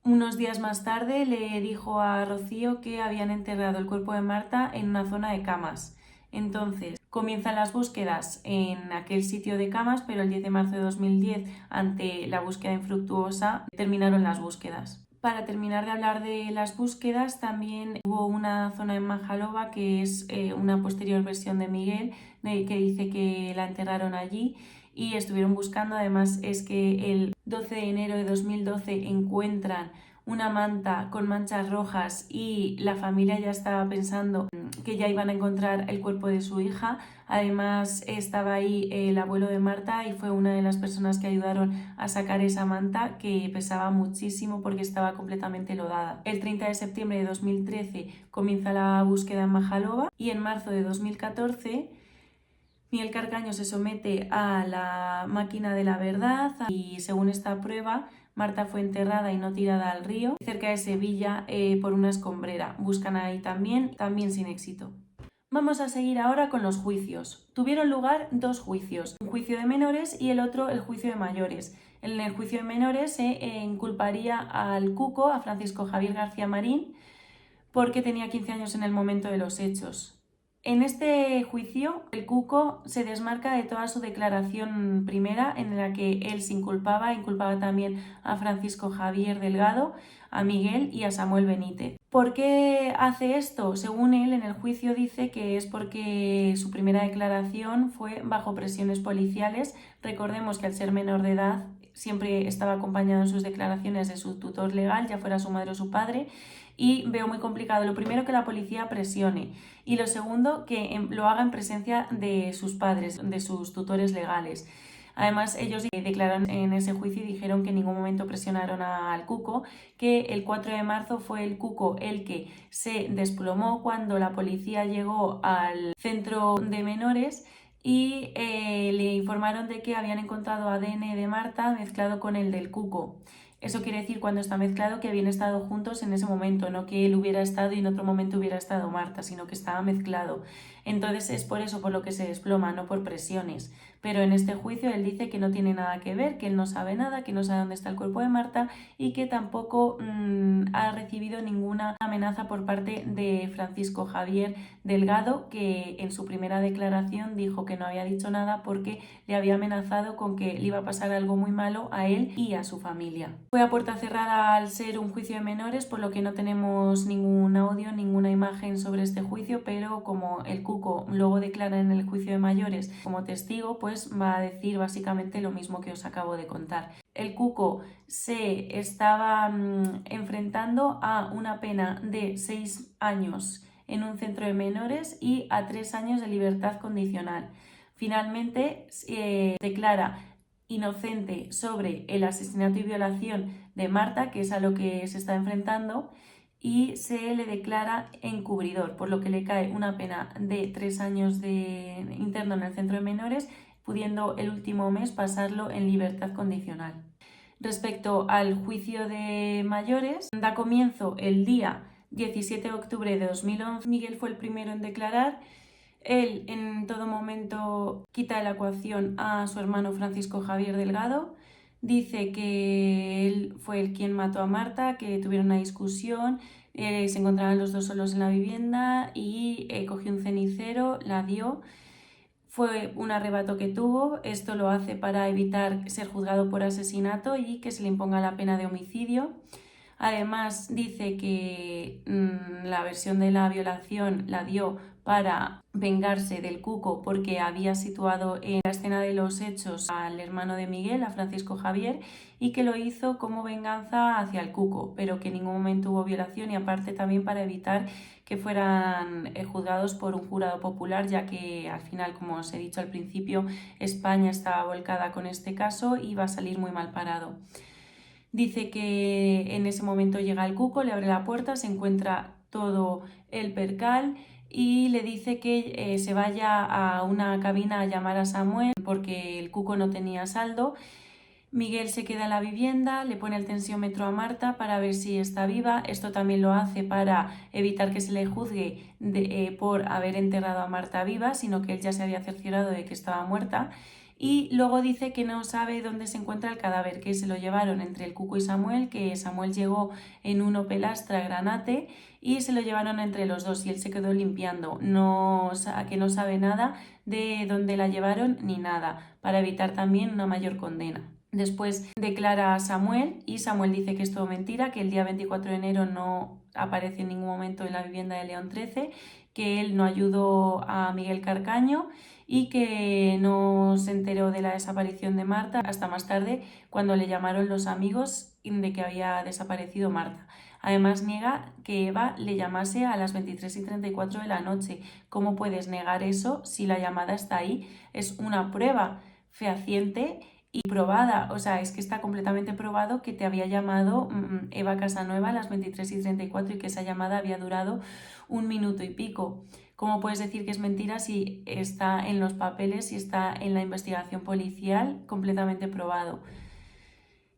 Unos días más tarde le dijo a Rocío que habían enterrado el cuerpo de Marta en una zona de camas. Entonces comienzan las búsquedas en aquel sitio de camas, pero el 10 de marzo de 2010, ante la búsqueda infructuosa, terminaron las búsquedas. Para terminar de hablar de las búsquedas, también hubo una zona en Majaloba, que es una posterior versión de Miguel, que dice que la enterraron allí y estuvieron buscando. Además, es que el 12 de enero de 2012 encuentran una manta con manchas rojas y la familia ya estaba pensando que ya iban a encontrar el cuerpo de su hija. Además, estaba ahí el abuelo de Marta y fue una de las personas que ayudaron a sacar esa manta, que pesaba muchísimo porque estaba completamente lodada. El 30 de septiembre de 2013 comienza la búsqueda en Majaloba y en marzo de 2014 Miguel Carcaño se somete a la máquina de la verdad y, según esta prueba, Marta fue enterrada y no tirada al río, cerca de Sevilla, por una escombrera. Buscan ahí también sin éxito. Vamos a seguir ahora con los juicios. Tuvieron lugar dos juicios, un juicio de menores y el otro el juicio de mayores. En el juicio de menores se inculparía al Cuco, a Francisco Javier García Marín, porque tenía 15 años en el momento de los hechos. En este juicio, el Cuco se desmarca de toda su declaración primera, en la que él se inculpaba también a Francisco Javier Delgado, a Miguel y a Samuel Benítez. ¿Por qué hace esto? Según él, en el juicio dice que es porque su primera declaración fue bajo presiones policiales. Recordemos que al ser menor de edad siempre estaba acompañado en sus declaraciones de su tutor legal, ya fuera su madre o su padre, y veo muy complicado, lo primero, que la policía presione, y lo segundo, que lo haga en presencia de sus padres, de sus tutores legales. Además, ellos declararon en ese juicio y dijeron que en ningún momento presionaron al Cuco, que el 4 de marzo fue el Cuco el que se desplomó cuando la policía llegó al centro de menores y le informaron de que habían encontrado ADN de Marta mezclado con el del Cuco. Eso quiere decir, cuando está mezclado, que habían estado juntos en ese momento, no que él hubiera estado y en otro momento hubiera estado Marta, sino que estaba mezclado. Entonces es por eso por lo que se desploma, no por presiones. Pero en este juicio él dice que no tiene nada que ver, que él no sabe nada, que no sabe dónde está el cuerpo de Marta y que tampoco ha recibido ninguna amenaza por parte de Francisco Javier Delgado, que en su primera declaración dijo que no había dicho nada porque le había amenazado con que le iba a pasar algo muy malo a él y a su familia. Fue a puerta cerrada al ser un juicio de menores, por lo que no tenemos ningún audio, ninguna imagen sobre este juicio, pero como el Cuco luego declara en el juicio de mayores como testigo, pues va a decir básicamente lo mismo que os acabo de contar. El Cuco se estaba enfrentando a una pena de 6 años en un centro de menores y a 3 años de libertad condicional. Finalmente declara inocente sobre el asesinato y violación de Marta, que es a lo que se está enfrentando, y se le declara encubridor, por lo que le cae una pena de 3 años de interno en el centro de menores, pudiendo el último mes pasarlo en libertad condicional. Respecto al juicio de mayores, da comienzo el día 17 de octubre de 2011. Miguel fue el primero en declarar. Él en todo momento quita de la ecuación a su hermano Francisco Javier Delgado. Dice que él fue el quien mató a Marta, que tuvieron una discusión, se encontraban los dos solos en la vivienda y cogió un cenicero, la dio. Fue un arrebato que tuvo. Esto lo hace para evitar ser juzgado por asesinato y que se le imponga la pena de homicidio. Además dice que la versión de la violación la dio para vengarse del Cuco porque había situado en la escena de los hechos al hermano de Miguel, a Francisco Javier, y que lo hizo como venganza hacia el Cuco, pero que en ningún momento hubo violación, y aparte también para evitar que fueran juzgados por un jurado popular, ya que al final, como os he dicho al principio, España estaba volcada con este caso y va a salir muy mal parado. Dice que en ese momento llega el Cuco, le abre la puerta, se encuentra todo el percal y le dice que se vaya a una cabina a llamar a Samuel porque el Cuco no tenía saldo. Miguel se queda en la vivienda, le pone el tensiómetro a Marta para ver si está viva. Esto también lo hace para evitar que se le juzgue por haber enterrado a Marta viva, sino que él ya se había cerciorado de que estaba muerta. Y luego dice que no sabe dónde se encuentra el cadáver, que se lo llevaron entre el Cuco y Samuel, que Samuel llegó en un Opel Astra Granate y se lo llevaron entre los dos y él se quedó limpiando. Que no sabe nada de dónde la llevaron ni nada, para evitar también una mayor condena. Después declara a Samuel y Samuel dice que es todo mentira, que el día 24 de enero no aparece en ningún momento en la vivienda de León 13, que él no ayudó a Miguel Carcaño y que no se enteró de la desaparición de Marta hasta más tarde, cuando le llamaron los amigos de que había desaparecido Marta. Además niega que Eva le llamase a las 23:34 de la noche. ¿Cómo puedes negar eso si la llamada está ahí? Es una prueba fehaciente y probada, o sea, es que está completamente probado que te había llamado Eva Casanueva a las 23:34 y que esa llamada había durado 1 minuto y pico. ¿Cómo puedes decir que es mentira si está en los papeles, si está en la investigación policial completamente probado?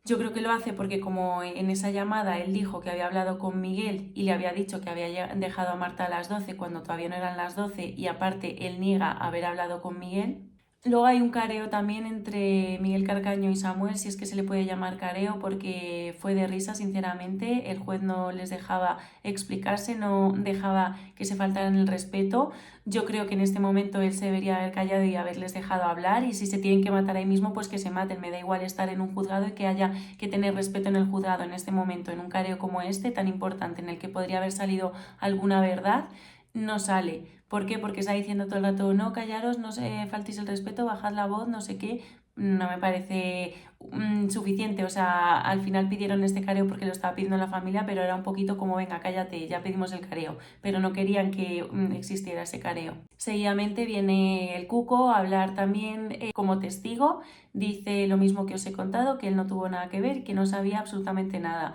Yo creo que lo hace porque como en esa llamada él dijo que había hablado con Miguel y le había dicho que había dejado a Marta a las 12 cuando todavía no eran las 12 y aparte él niega haber hablado con Miguel. Luego hay un careo también entre Miguel Carcaño y Samuel, si es que se le puede llamar careo, porque fue de risa, sinceramente. El juez no les dejaba explicarse, no dejaba que se faltaran el respeto. Yo creo que en este momento él se debería haber callado y haberles dejado hablar, y si se tienen que matar ahí mismo, pues que se maten. Me da igual estar en un juzgado y que haya que tener respeto en el juzgado en este momento, en un careo como este, tan importante, en el que podría haber salido alguna verdad. No sale. ¿Por qué? Porque está diciendo todo el rato, no, callaros, no se faltéis el respeto, bajad la voz, no sé qué. No me parece suficiente. O sea, al final pidieron este careo porque lo estaba pidiendo la familia, pero era un poquito como, venga, cállate, ya pedimos el careo. Pero no querían que existiera ese careo. Seguidamente viene el Cuco a hablar también como testigo. Dice lo mismo que os he contado, que él no tuvo nada que ver, que no sabía absolutamente nada.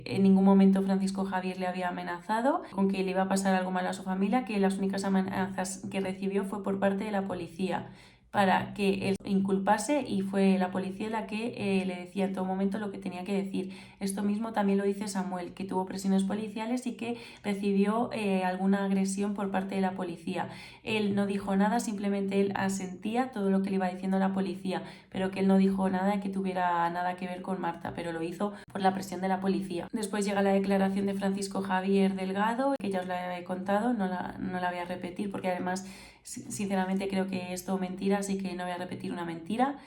En ningún momento Francisco Javier le había amenazado con que le iba a pasar algo malo a su familia, que las únicas amenazas que recibió fue por parte de la policía para que él inculpase, y fue la policía la que le decía en todo momento lo que tenía que decir. Esto mismo también lo dice Samuel, que tuvo presiones policiales y que recibió alguna agresión por parte de la policía. Él no dijo nada, simplemente él asentía todo lo que le iba diciendo la policía, pero que él no dijo nada que tuviera nada que ver con Marta, pero lo hizo por la presión de la policía. Después llega la declaración de Francisco Javier Delgado, que ya os la he contado, no la voy a repetir porque además sinceramente creo que es todo mentira, así que no voy a repetir una mentira.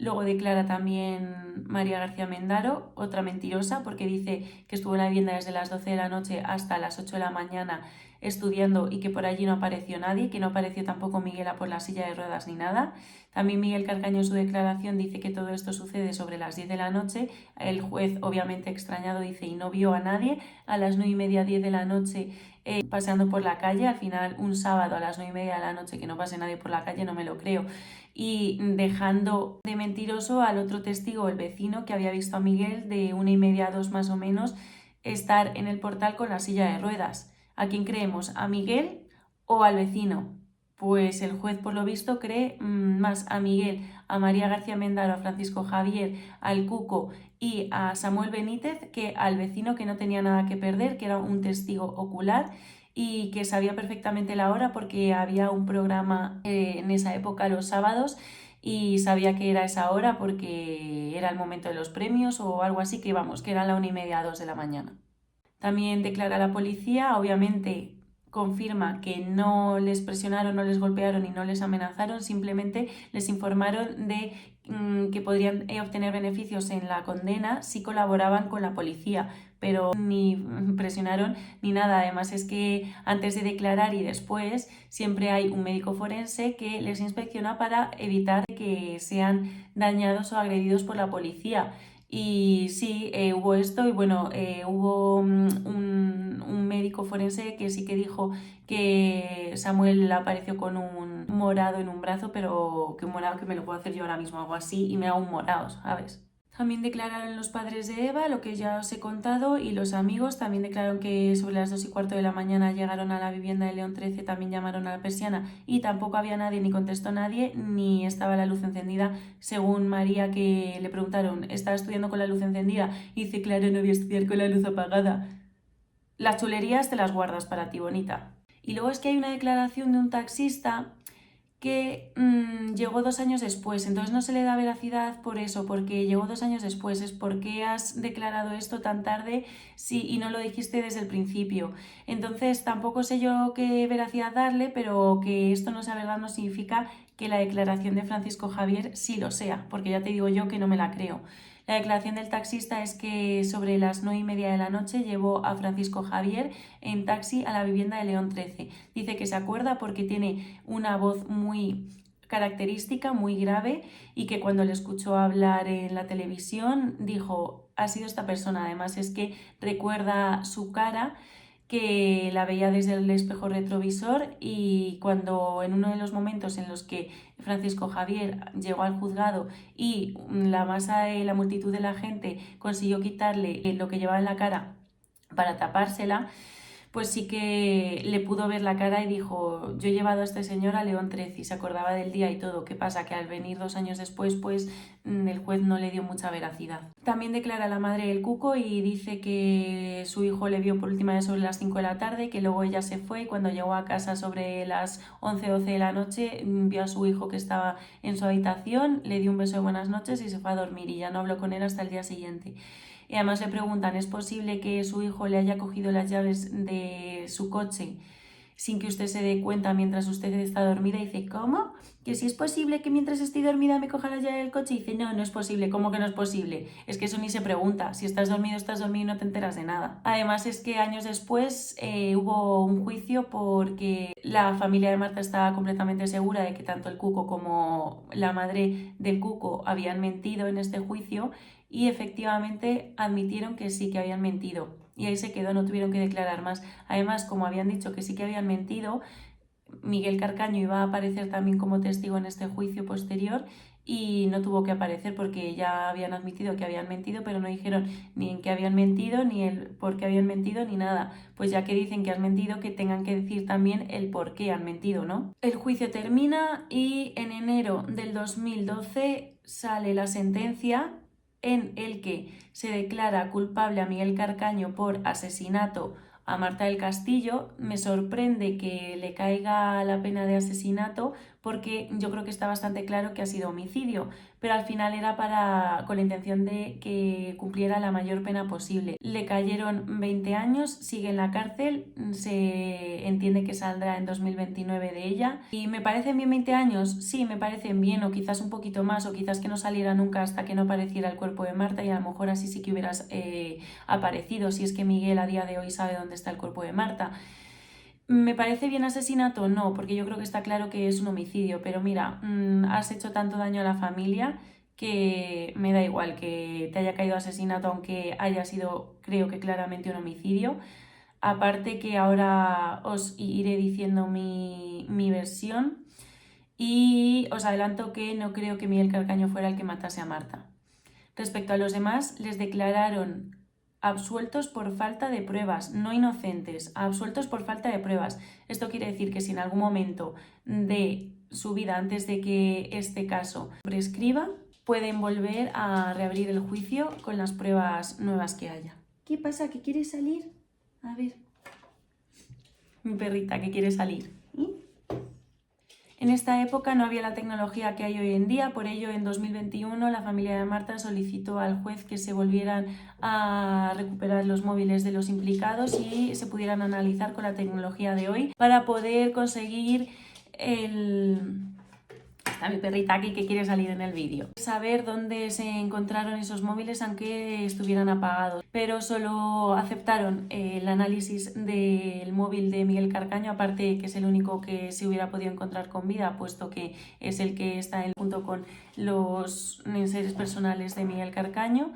Luego declara también María García Mendaro, otra mentirosa, porque dice que estuvo en la vivienda desde las 12 de la noche hasta las 8 de la mañana estudiando y que por allí no apareció nadie, que no apareció tampoco Miguel por la silla de ruedas ni nada. También Miguel Carcaño en su declaración dice que todo esto sucede sobre las 10 de la noche. El juez, obviamente extrañado, dice y no vio a nadie a las 9:30, 10 de la noche paseando por la calle. Al final, un sábado a las 9:30 de la noche que no pase nadie por la calle, no me lo creo. Y dejando de mentiroso al otro testigo, el vecino, que había visto a Miguel de 1:30 a 2 más o menos estar en el portal con la silla de ruedas. ¿A quién creemos? ¿A Miguel o al vecino? Pues el juez, por lo visto, cree más a Miguel, a María García Mendaro, a Francisco Javier, al Cuco y a Samuel Benítez que al vecino, que no tenía nada que perder, que era un testigo ocular y que sabía perfectamente la hora porque había un programa en esa época los sábados y sabía que era esa hora porque era el momento de los premios o algo así, que vamos, que era la 1:30 a 2 de la mañana. También declara la policía, obviamente confirma que no les presionaron, no les golpearon y no les amenazaron, simplemente les informaron de que podrían obtener beneficios en la condena si colaboraban con la policía, pero ni presionaron ni nada. Además es que antes de declarar y después siempre hay un médico forense que les inspecciona para evitar que sean dañados o agredidos por la policía. Y sí, hubo esto y bueno, hubo un médico forense que sí que dijo que Samuel apareció con un morado en un brazo, pero que un morado que me lo puedo hacer yo ahora mismo, algo así, y me hago un morado, ¿sabes? También declararon los padres de Eva, lo que ya os he contado, y los amigos también declararon que sobre las 2:15 de la mañana llegaron a la vivienda de León 13, también llamaron a la persiana y tampoco había nadie, ni contestó nadie, ni estaba la luz encendida. Según María, que le preguntaron, ¿estaba estudiando con la luz encendida? Y dice, claro, no voy a estudiar con la luz apagada. Las chulerías te las guardas para ti, bonita. Y luego es que hay una declaración de un taxista que llegó 2 años después, entonces no se le da veracidad por eso, porque llegó 2 años después. Es porque has declarado esto tan tarde y no lo dijiste desde el principio. Entonces tampoco sé yo qué veracidad darle, pero que esto no sea verdad no significa que la declaración de Francisco Javier sí lo sea, porque ya te digo yo que no me la creo. La declaración del taxista es que sobre las 9:30 de la noche llevó a Francisco Javier en taxi a la vivienda de León 13. Dice que se acuerda porque tiene una voz muy característica, muy grave, y que cuando le escuchó hablar en la televisión dijo, ha sido esta persona. Además es que recuerda su cara, que la veía desde el espejo retrovisor, y cuando en uno de los momentos en los que Francisco Javier llegó al juzgado y la masa de la multitud de la gente consiguió quitarle lo que llevaba en la cara para tapársela, pues sí que le pudo ver la cara y dijo: yo he llevado a este señor a León 13, y se acordaba del día y todo. ¿Qué pasa? Que al venir 2 años después, pues el juez no le dio mucha veracidad. También declara la madre del cuco y dice que su hijo le vio por última vez sobre las 5 de la tarde, que luego ella se fue y cuando llegó a casa sobre las 11 o 12 de la noche vio a su hijo que estaba en su habitación, le dio un beso de buenas noches y se fue a dormir, y ya no habló con él hasta el día siguiente. Y además le preguntan: ¿es posible que su hijo le haya cogido las llaves de su coche sin que usted se dé cuenta mientras usted está dormida? Y dice: ¿cómo? ¿Que si es posible que mientras estoy dormida me coja las llaves del coche? Y dice: no, no es posible. ¿Cómo que no es posible? Es que eso ni se pregunta. Si estás dormido y no te enteras de nada. Además es que años después hubo un juicio porque la familia de Marta estaba completamente segura de que tanto el cuco como la madre del cuco habían mentido en este juicio, y efectivamente admitieron que sí que habían mentido. Y ahí se quedó, no tuvieron que declarar más. Además, como habían dicho que sí que habían mentido, Miguel Carcaño iba a aparecer también como testigo en este juicio posterior y no tuvo que aparecer porque ya habían admitido que habían mentido, pero no dijeron ni en qué habían mentido, ni el por qué habían mentido, ni nada. Pues ya que dicen que has mentido, que tengan que decir también el por qué han mentido, ¿no? El juicio termina y en enero del 2012 sale la sentencia en el que se declara culpable a Miguel Carcaño por asesinato a Marta del Castillo. Me sorprende que le caiga la pena de asesinato porque yo creo que está bastante claro que ha sido homicidio, pero al final era con la intención de que cumpliera la mayor pena posible. Le cayeron 20 años, sigue en la cárcel, se entiende que saldrá en 2029 de ella. ¿Y me parecen bien 20 años? Sí, me parecen bien, o quizás un poquito más, o quizás que no saliera nunca hasta que no apareciera el cuerpo de Marta, y a lo mejor así sí que hubieras aparecido, si es que Miguel a día de hoy sabe dónde está el cuerpo de Marta. ¿Me parece bien asesinato? No, porque yo creo que está claro que es un homicidio, pero mira, has hecho tanto daño a la familia que me da igual que te haya caído asesinato, aunque haya sido, creo que claramente, un homicidio. Aparte que ahora os iré diciendo mi versión, y os adelanto que no creo que Miguel Carcaño fuera el que matase a Marta. Respecto a los demás, les declararon absueltos por falta de pruebas, no inocentes, absueltos por falta de pruebas. Esto quiere decir que si en algún momento de su vida, antes de que este caso prescriba, pueden volver a reabrir el juicio con las pruebas nuevas que haya. ¿Qué pasa? ¿Que quiere salir? A ver. Mi perrita que quiere salir. En esta época no había la tecnología que hay hoy en día, por ello en 2021 la familia de Marta solicitó al juez que se volvieran a recuperar los móviles de los implicados y se pudieran analizar con la tecnología de hoy para poder conseguir Está mi perrita aquí que quiere salir en el vídeo. Saber dónde se encontraron esos móviles aunque estuvieran apagados, pero solo aceptaron el análisis del móvil de Miguel Carcaño, aparte que es el único que se hubiera podido encontrar con vida, puesto que es el que está junto con los enseres personales de Miguel Carcaño.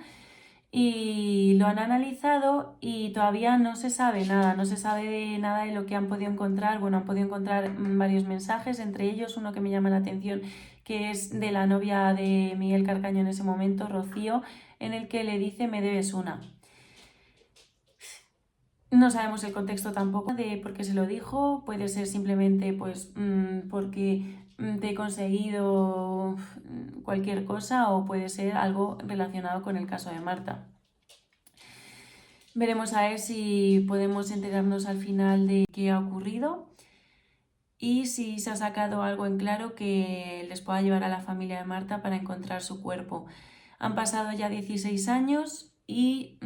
Y lo han analizado y todavía no se sabe nada, no se sabe nada de lo que han podido encontrar. Bueno, han podido encontrar varios mensajes, entre ellos uno que me llama la atención, que es de la novia de Miguel Carcaño en ese momento, Rocío, en el que le dice: me debes una. No sabemos el contexto tampoco de por qué se lo dijo, puede ser simplemente pues porque te he conseguido cualquier cosa, o puede ser algo relacionado con el caso de Marta. Veremos a ver si podemos enterarnos al final de qué ha ocurrido y si se ha sacado algo en claro que les pueda llevar a la familia de Marta para encontrar su cuerpo. Han pasado ya 16 años y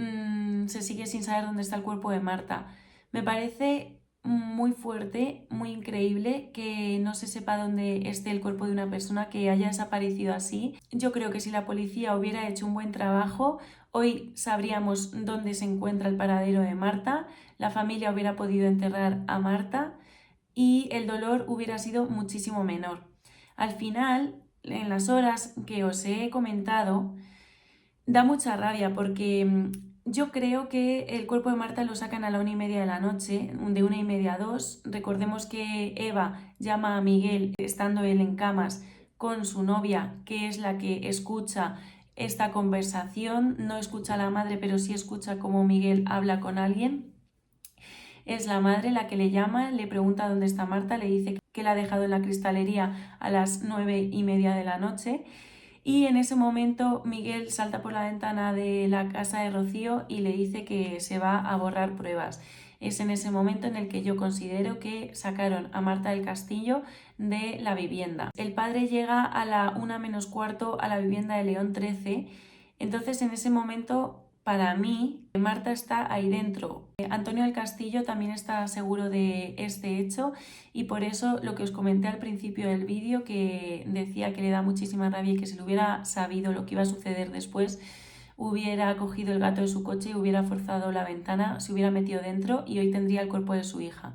se sigue sin saber dónde está el cuerpo de Marta. Me parece muy fuerte, muy increíble que no se sepa dónde esté el cuerpo de una persona que haya desaparecido así. Yo creo que si la policía hubiera hecho un buen trabajo, hoy sabríamos dónde se encuentra el paradero de Marta, la familia hubiera podido enterrar a Marta y el dolor hubiera sido muchísimo menor. Al final, en las horas que os he comentado, da mucha rabia porque yo creo que el cuerpo de Marta lo sacan a la 1:30 de la noche, de 1:30 a 2. Recordemos que Eva llama a Miguel estando él en camas con su novia, que es la que escucha esta conversación. No escucha a la madre, pero sí escucha cómo Miguel habla con alguien. Es la madre la que le llama, le pregunta dónde está Marta, le dice que la ha dejado en la cristalería a las 9:30 de la noche. Y en ese momento Miguel salta por la ventana de la casa de Rocío y le dice que se va a borrar pruebas. Es en ese momento en el que yo considero que sacaron a Marta del Castillo de la vivienda. El padre llega a la 1:45 a la vivienda de León 13. Entonces en ese momento, para mí, Marta está ahí dentro. Antonio del Castillo también está seguro de este hecho y por eso lo que os comenté al principio del vídeo, que decía que le da muchísima rabia y que si lo hubiera sabido lo que iba a suceder después, hubiera cogido el gato de su coche y hubiera forzado la ventana, se hubiera metido dentro y hoy tendría el cuerpo de su hija.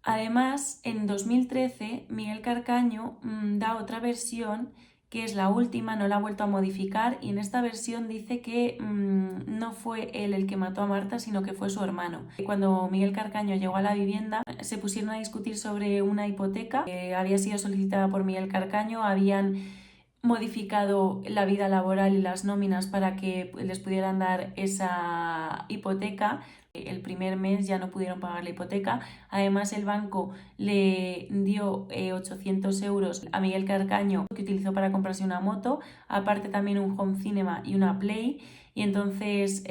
Además, en 2013, Miguel Carcaño da otra versión que es la última, no la ha vuelto a modificar, y en esta versión dice que no fue él el que mató a Marta, sino que fue su hermano. Cuando Miguel Carcaño llegó a la vivienda, se pusieron a discutir sobre una hipoteca que había sido solicitada por Miguel Carcaño, habían modificado la vida laboral y las nóminas para que les pudieran dar esa hipoteca. El primer mes ya no pudieron pagar la hipoteca. Además, el banco le dio 800 euros a Miguel Carcaño, que utilizó para comprarse una moto, aparte también un home cinema y una Play. Y entonces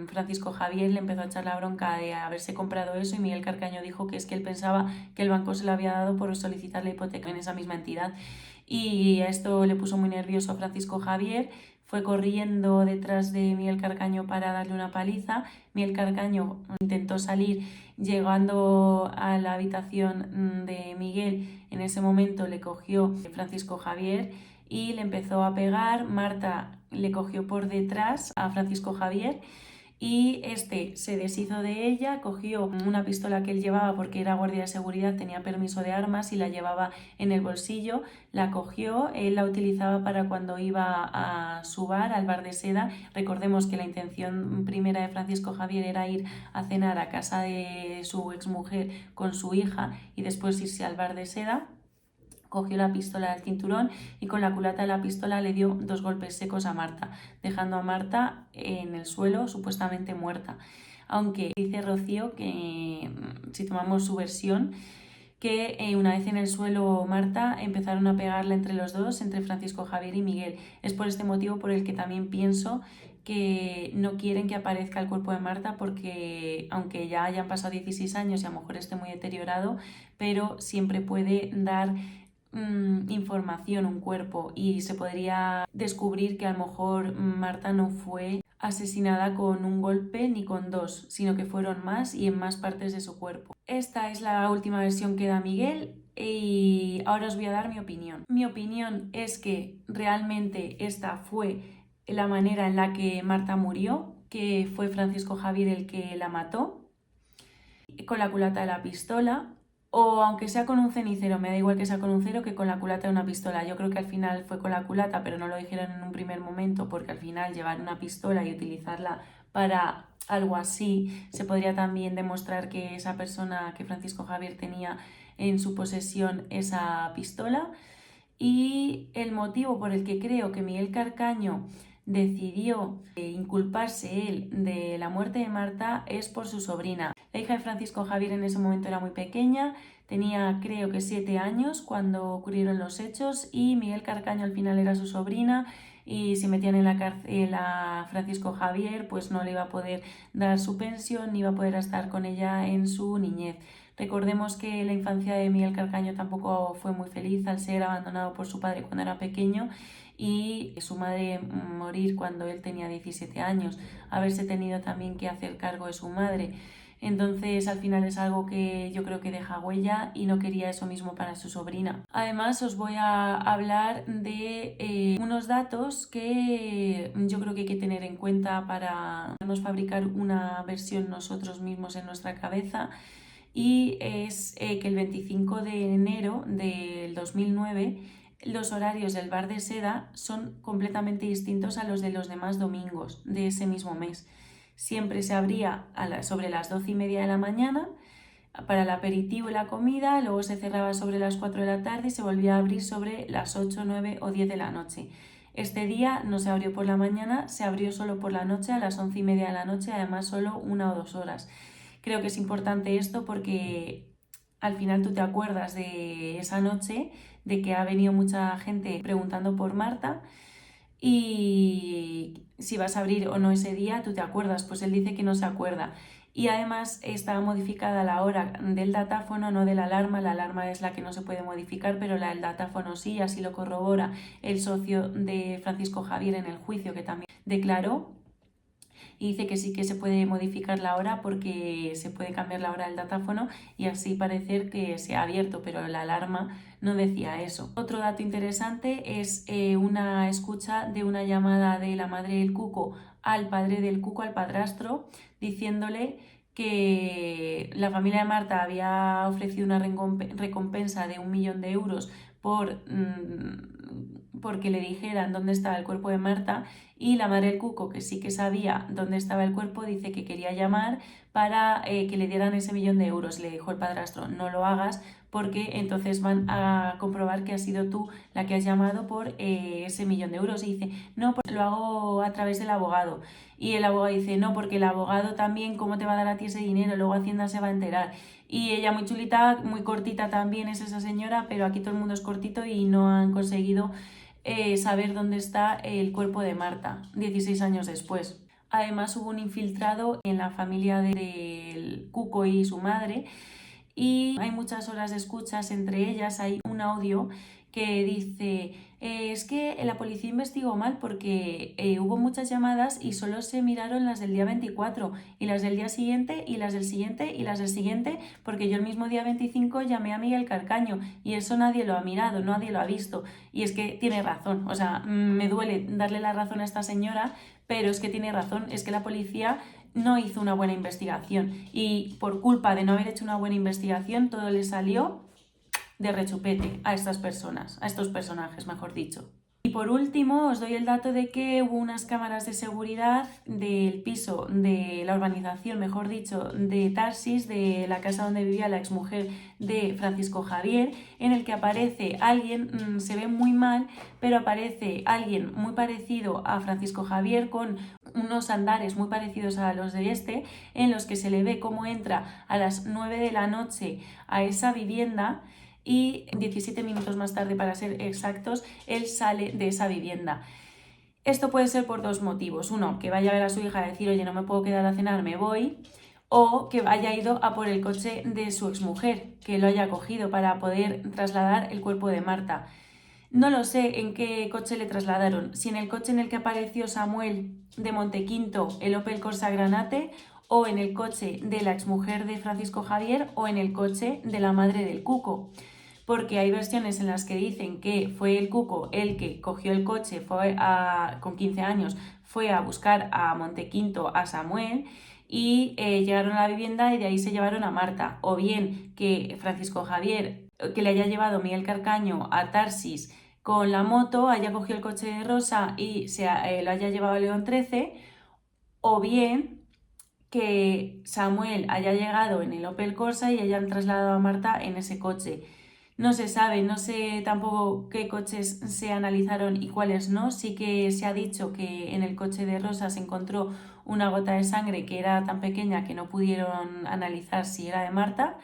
Francisco Javier le empezó a echar la bronca de haberse comprado eso y Miguel Carcaño dijo que es que él pensaba que el banco se lo había dado por solicitar la hipoteca en esa misma entidad. Y esto le puso muy nervioso a Francisco Javier, fue corriendo detrás de Miguel Carcaño para darle una paliza. Miguel Carcaño intentó salir, llegando a la habitación de Miguel, en ese momento le cogió Francisco Javier y le empezó a pegar. Marta le cogió por detrás a Francisco Javier y este se deshizo de ella, cogió una pistola que él llevaba porque era guardia de seguridad, tenía permiso de armas y la llevaba en el bolsillo, la cogió, él la utilizaba para cuando iba a su bar, al bar de Seda. Recordemos que la intención primera de Francisco Javier era ir a cenar a casa de su exmujer con su hija y después irse al bar de Seda. Cogió la pistola del cinturón y con la culata de la pistola le dio 2 golpes secos a Marta, dejando a Marta en el suelo supuestamente muerta. Aunque dice Rocío que, si tomamos su versión, que una vez en el suelo Marta empezaron a pegarla entre los dos, entre Francisco Javier y Miguel. Es por este motivo por el que también pienso que no quieren que aparezca el cuerpo de Marta porque aunque ya hayan pasado 16 años y a lo mejor esté muy deteriorado, pero siempre puede dar información un cuerpo y se podría descubrir que a lo mejor Marta no fue asesinada con un golpe ni con 2, sino que fueron más y en más partes de su cuerpo. Esta es la última versión que da Miguel y ahora os voy a dar mi opinión. Mi opinión es que realmente esta fue la manera en la que Marta murió, que fue Francisco Javier el que la mató, con la culata de la pistola. O aunque sea con un cenicero, me da igual que sea con un cero que con la culata de una pistola. Yo creo que al final fue con la culata, pero no lo dijeron en un primer momento porque al final llevar una pistola y utilizarla para algo así se podría también demostrar que esa persona, que Francisco Javier tenía en su posesión esa pistola. Y el motivo por el que creo que Miguel Carcaño decidió inculparse él de la muerte de Marta es por su sobrina. La hija de Francisco Javier en ese momento era muy pequeña, tenía creo que 7 años cuando ocurrieron los hechos y Miguel Carcaño al final era su sobrina y si metían en la cárcel a Francisco Javier pues no le iba a poder dar su pensión ni iba a poder estar con ella en su niñez. Recordemos que la infancia de Miguel Carcaño tampoco fue muy feliz al ser abandonado por su padre cuando era pequeño y su madre morir cuando él tenía 17 años, haberse tenido también que hacer cargo de su madre. Entonces al final es algo que yo creo que deja huella y no quería eso mismo para su sobrina. Además os voy a hablar de unos datos que yo creo que hay que tener en cuenta para fabricar una versión nosotros mismos en nuestra cabeza. Y es que el 25 de enero del 2009 los horarios del bar de Seda son completamente distintos a los de los demás domingos de ese mismo mes. Siempre se abría sobre las 12:30 de la mañana para el aperitivo y la comida, luego se cerraba sobre las 4 de la tarde y se volvía a abrir sobre las 8, 9 o 10 de la noche. Este día no se abrió por la mañana, se abrió solo por la noche a las 11:30 de la noche, además solo 1 o 2 horas. Creo que es importante esto porque al final tú te acuerdas de esa noche, de que ha venido mucha gente preguntando por Marta y si vas a abrir o no ese día, tú te acuerdas, pues él dice que no se acuerda. Y además está modificada la hora del datáfono, no de la alarma es la que no se puede modificar, pero la del datáfono sí, así lo corrobora el socio de Francisco Javier en el juicio que también declaró. Y dice que sí que se puede modificar la hora porque se puede cambiar la hora del datáfono y así parecer que se ha abierto, pero la alarma no decía eso. Otro dato interesante es una escucha de una llamada de la madre del Cuco al padre del Cuco, al padrastro, diciéndole que la familia de Marta había ofrecido una recompensa de 1 millón de euros porque le dijeran dónde estaba el cuerpo de Marta, y la madre del Cuco, que sí que sabía dónde estaba el cuerpo, dice que quería llamar para que le dieran ese 1 millón de euros. Le dijo el padrastro, no lo hagas porque entonces van a comprobar que has sido tú la que has llamado por ese 1 millón de euros. Y dice, no, pues lo hago a través del abogado. Y el abogado dice, no, porque el abogado también, ¿cómo te va a dar a ti ese dinero? Luego Hacienda se va a enterar. Y ella muy chulita, muy cortita también es esa señora, pero aquí todo el mundo es cortito y no han conseguido saber dónde está el cuerpo de Marta 16 años después. Además hubo un infiltrado en la familia del Cuco y su madre y hay muchas horas de escuchas, entre ellas hay un audio que dice es que la policía investigó mal porque hubo muchas llamadas y solo se miraron las del día 24 y las del día siguiente y las del siguiente y las del siguiente, porque yo el mismo día 25 llamé a Miguel Carcaño y eso nadie lo ha mirado, nadie lo ha visto. Y es que tiene razón, o sea, me duele darle la razón a esta señora, pero es que tiene razón, es que la policía no hizo una buena investigación y por culpa de no haber hecho una buena investigación todo le salió de rechupete a estas personas, a estos personajes, mejor dicho. Y por último os doy el dato de que hubo unas cámaras de seguridad del piso de la urbanización, mejor dicho, de Tarsis, de la casa donde vivía la exmujer de Francisco Javier, en el que aparece alguien, se ve muy mal, pero aparece alguien muy parecido a Francisco Javier con unos andares muy parecidos a los de este, en los que se le ve cómo entra a las 9 de la noche a esa vivienda y 17 minutos más tarde, para ser exactos, él sale de esa vivienda. Esto puede ser por dos motivos. Uno, que vaya a ver a su hija y decir, oye, no me puedo quedar a cenar, me voy. O que haya ido a por el coche de su exmujer, que lo haya cogido para poder trasladar el cuerpo de Marta. No lo sé en qué coche le trasladaron, si en el coche en el que apareció Samuel de Montequinto, el Opel Corsa Granate, o en el coche de la exmujer de Francisco Javier, o en el coche de la madre del Cuco. Porque hay versiones en las que dicen que fue el Cuco el que cogió el coche, con 15 años, fue a buscar a Montequinto, a Samuel, y llegaron a la vivienda y de ahí se llevaron a Marta. O bien que Francisco Javier, que le haya llevado Miguel Carcaño a Tarsis con la moto, haya cogido el coche de Rosa y lo haya llevado a León 13, o bien que Samuel haya llegado en el Opel Corsa y hayan trasladado a Marta en ese coche. No se sabe, no sé tampoco qué coches se analizaron y cuáles no. Sí que se ha dicho que en el coche de Rosa se encontró una gota de sangre que era tan pequeña que no pudieron analizar si era de Marta.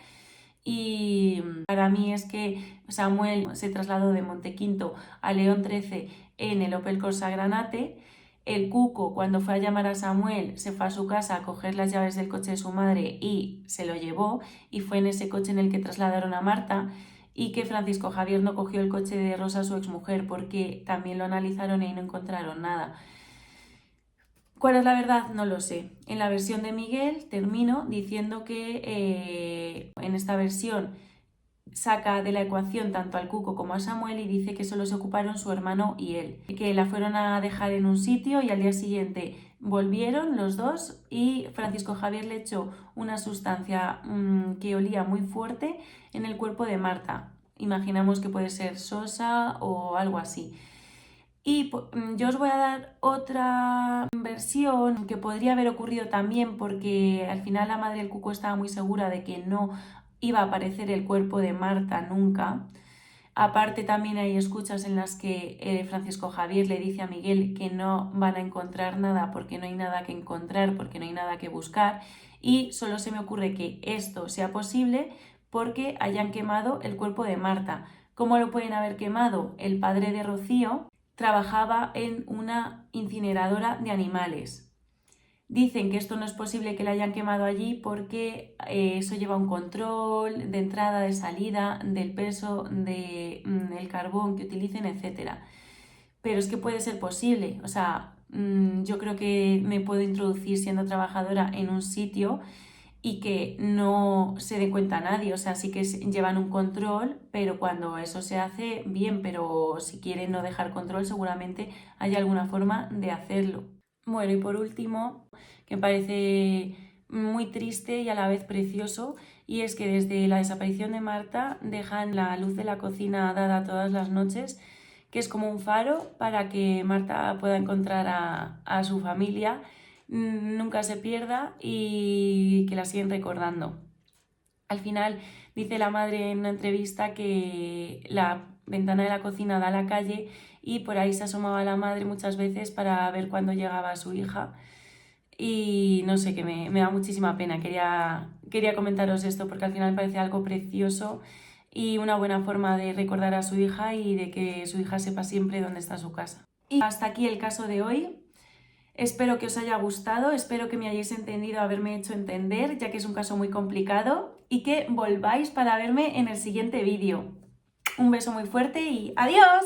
Y para mí es que Samuel se trasladó de Montequinto a León 13 en el Opel Corsa Granate. El Cuco, cuando fue a llamar a Samuel, se fue a su casa a coger las llaves del coche de su madre y se lo llevó, y fue en ese coche en el que trasladaron a Marta. Y que Francisco Javier no cogió el coche de Rosa, su exmujer, porque también lo analizaron y no encontraron nada. ¿Cuál es la verdad? No lo sé. En la versión de Miguel termino diciendo que en esta versión saca de la ecuación tanto al Cuco como a Samuel y dice que solo se ocuparon su hermano y él, que la fueron a dejar en un sitio y al día siguiente volvieron los dos y Francisco Javier le echó una sustancia que olía muy fuerte en el cuerpo de Marta. Imaginamos que puede ser sosa o algo así. Y yo os voy a dar otra versión que podría haber ocurrido también, porque al final la madre del Cuco estaba muy segura de que no iba a aparecer el cuerpo de Marta nunca, Aparte también hay escuchas en las que Francisco Javier le dice a Miguel que no van a encontrar nada porque no hay nada que encontrar, porque no hay nada que buscar, y solo se me ocurre que esto sea posible porque hayan quemado el cuerpo de Marta. ¿Cómo lo pueden haber quemado? El padre de Rocío trabajaba en una incineradora de animales. Dicen que esto no es posible que la hayan quemado allí porque eso lleva un control de entrada, de salida, del peso, del carbón que utilicen, etc. Pero es que puede ser posible, o sea, yo creo que me puedo introducir siendo trabajadora en un sitio y que no se dé cuenta nadie, o sea, sí que llevan un control, pero cuando eso se hace, bien, pero si quieren no dejar control, seguramente hay alguna forma de hacerlo. Bueno, y por último, que me parece muy triste y a la vez precioso, y es que desde la desaparición de Marta dejan la luz de la cocina dada todas las noches, que es como un faro para que Marta pueda encontrar a su familia, nunca se pierda y que la siguen recordando. Al final dice la madre en una entrevista que la ventana de la cocina da a la calle y por ahí se asomaba la madre muchas veces para ver cuándo llegaba su hija. Y no sé, que me da muchísima pena. Quería comentaros esto porque al final me parece algo precioso y una buena forma de recordar a su hija y de que su hija sepa siempre dónde está su casa. Y hasta aquí el caso de hoy. Espero que os haya gustado, espero que me hayáis entendido, haberme hecho entender, ya que es un caso muy complicado, y que volváis para verme en el siguiente vídeo. Un beso muy fuerte y ¡adiós!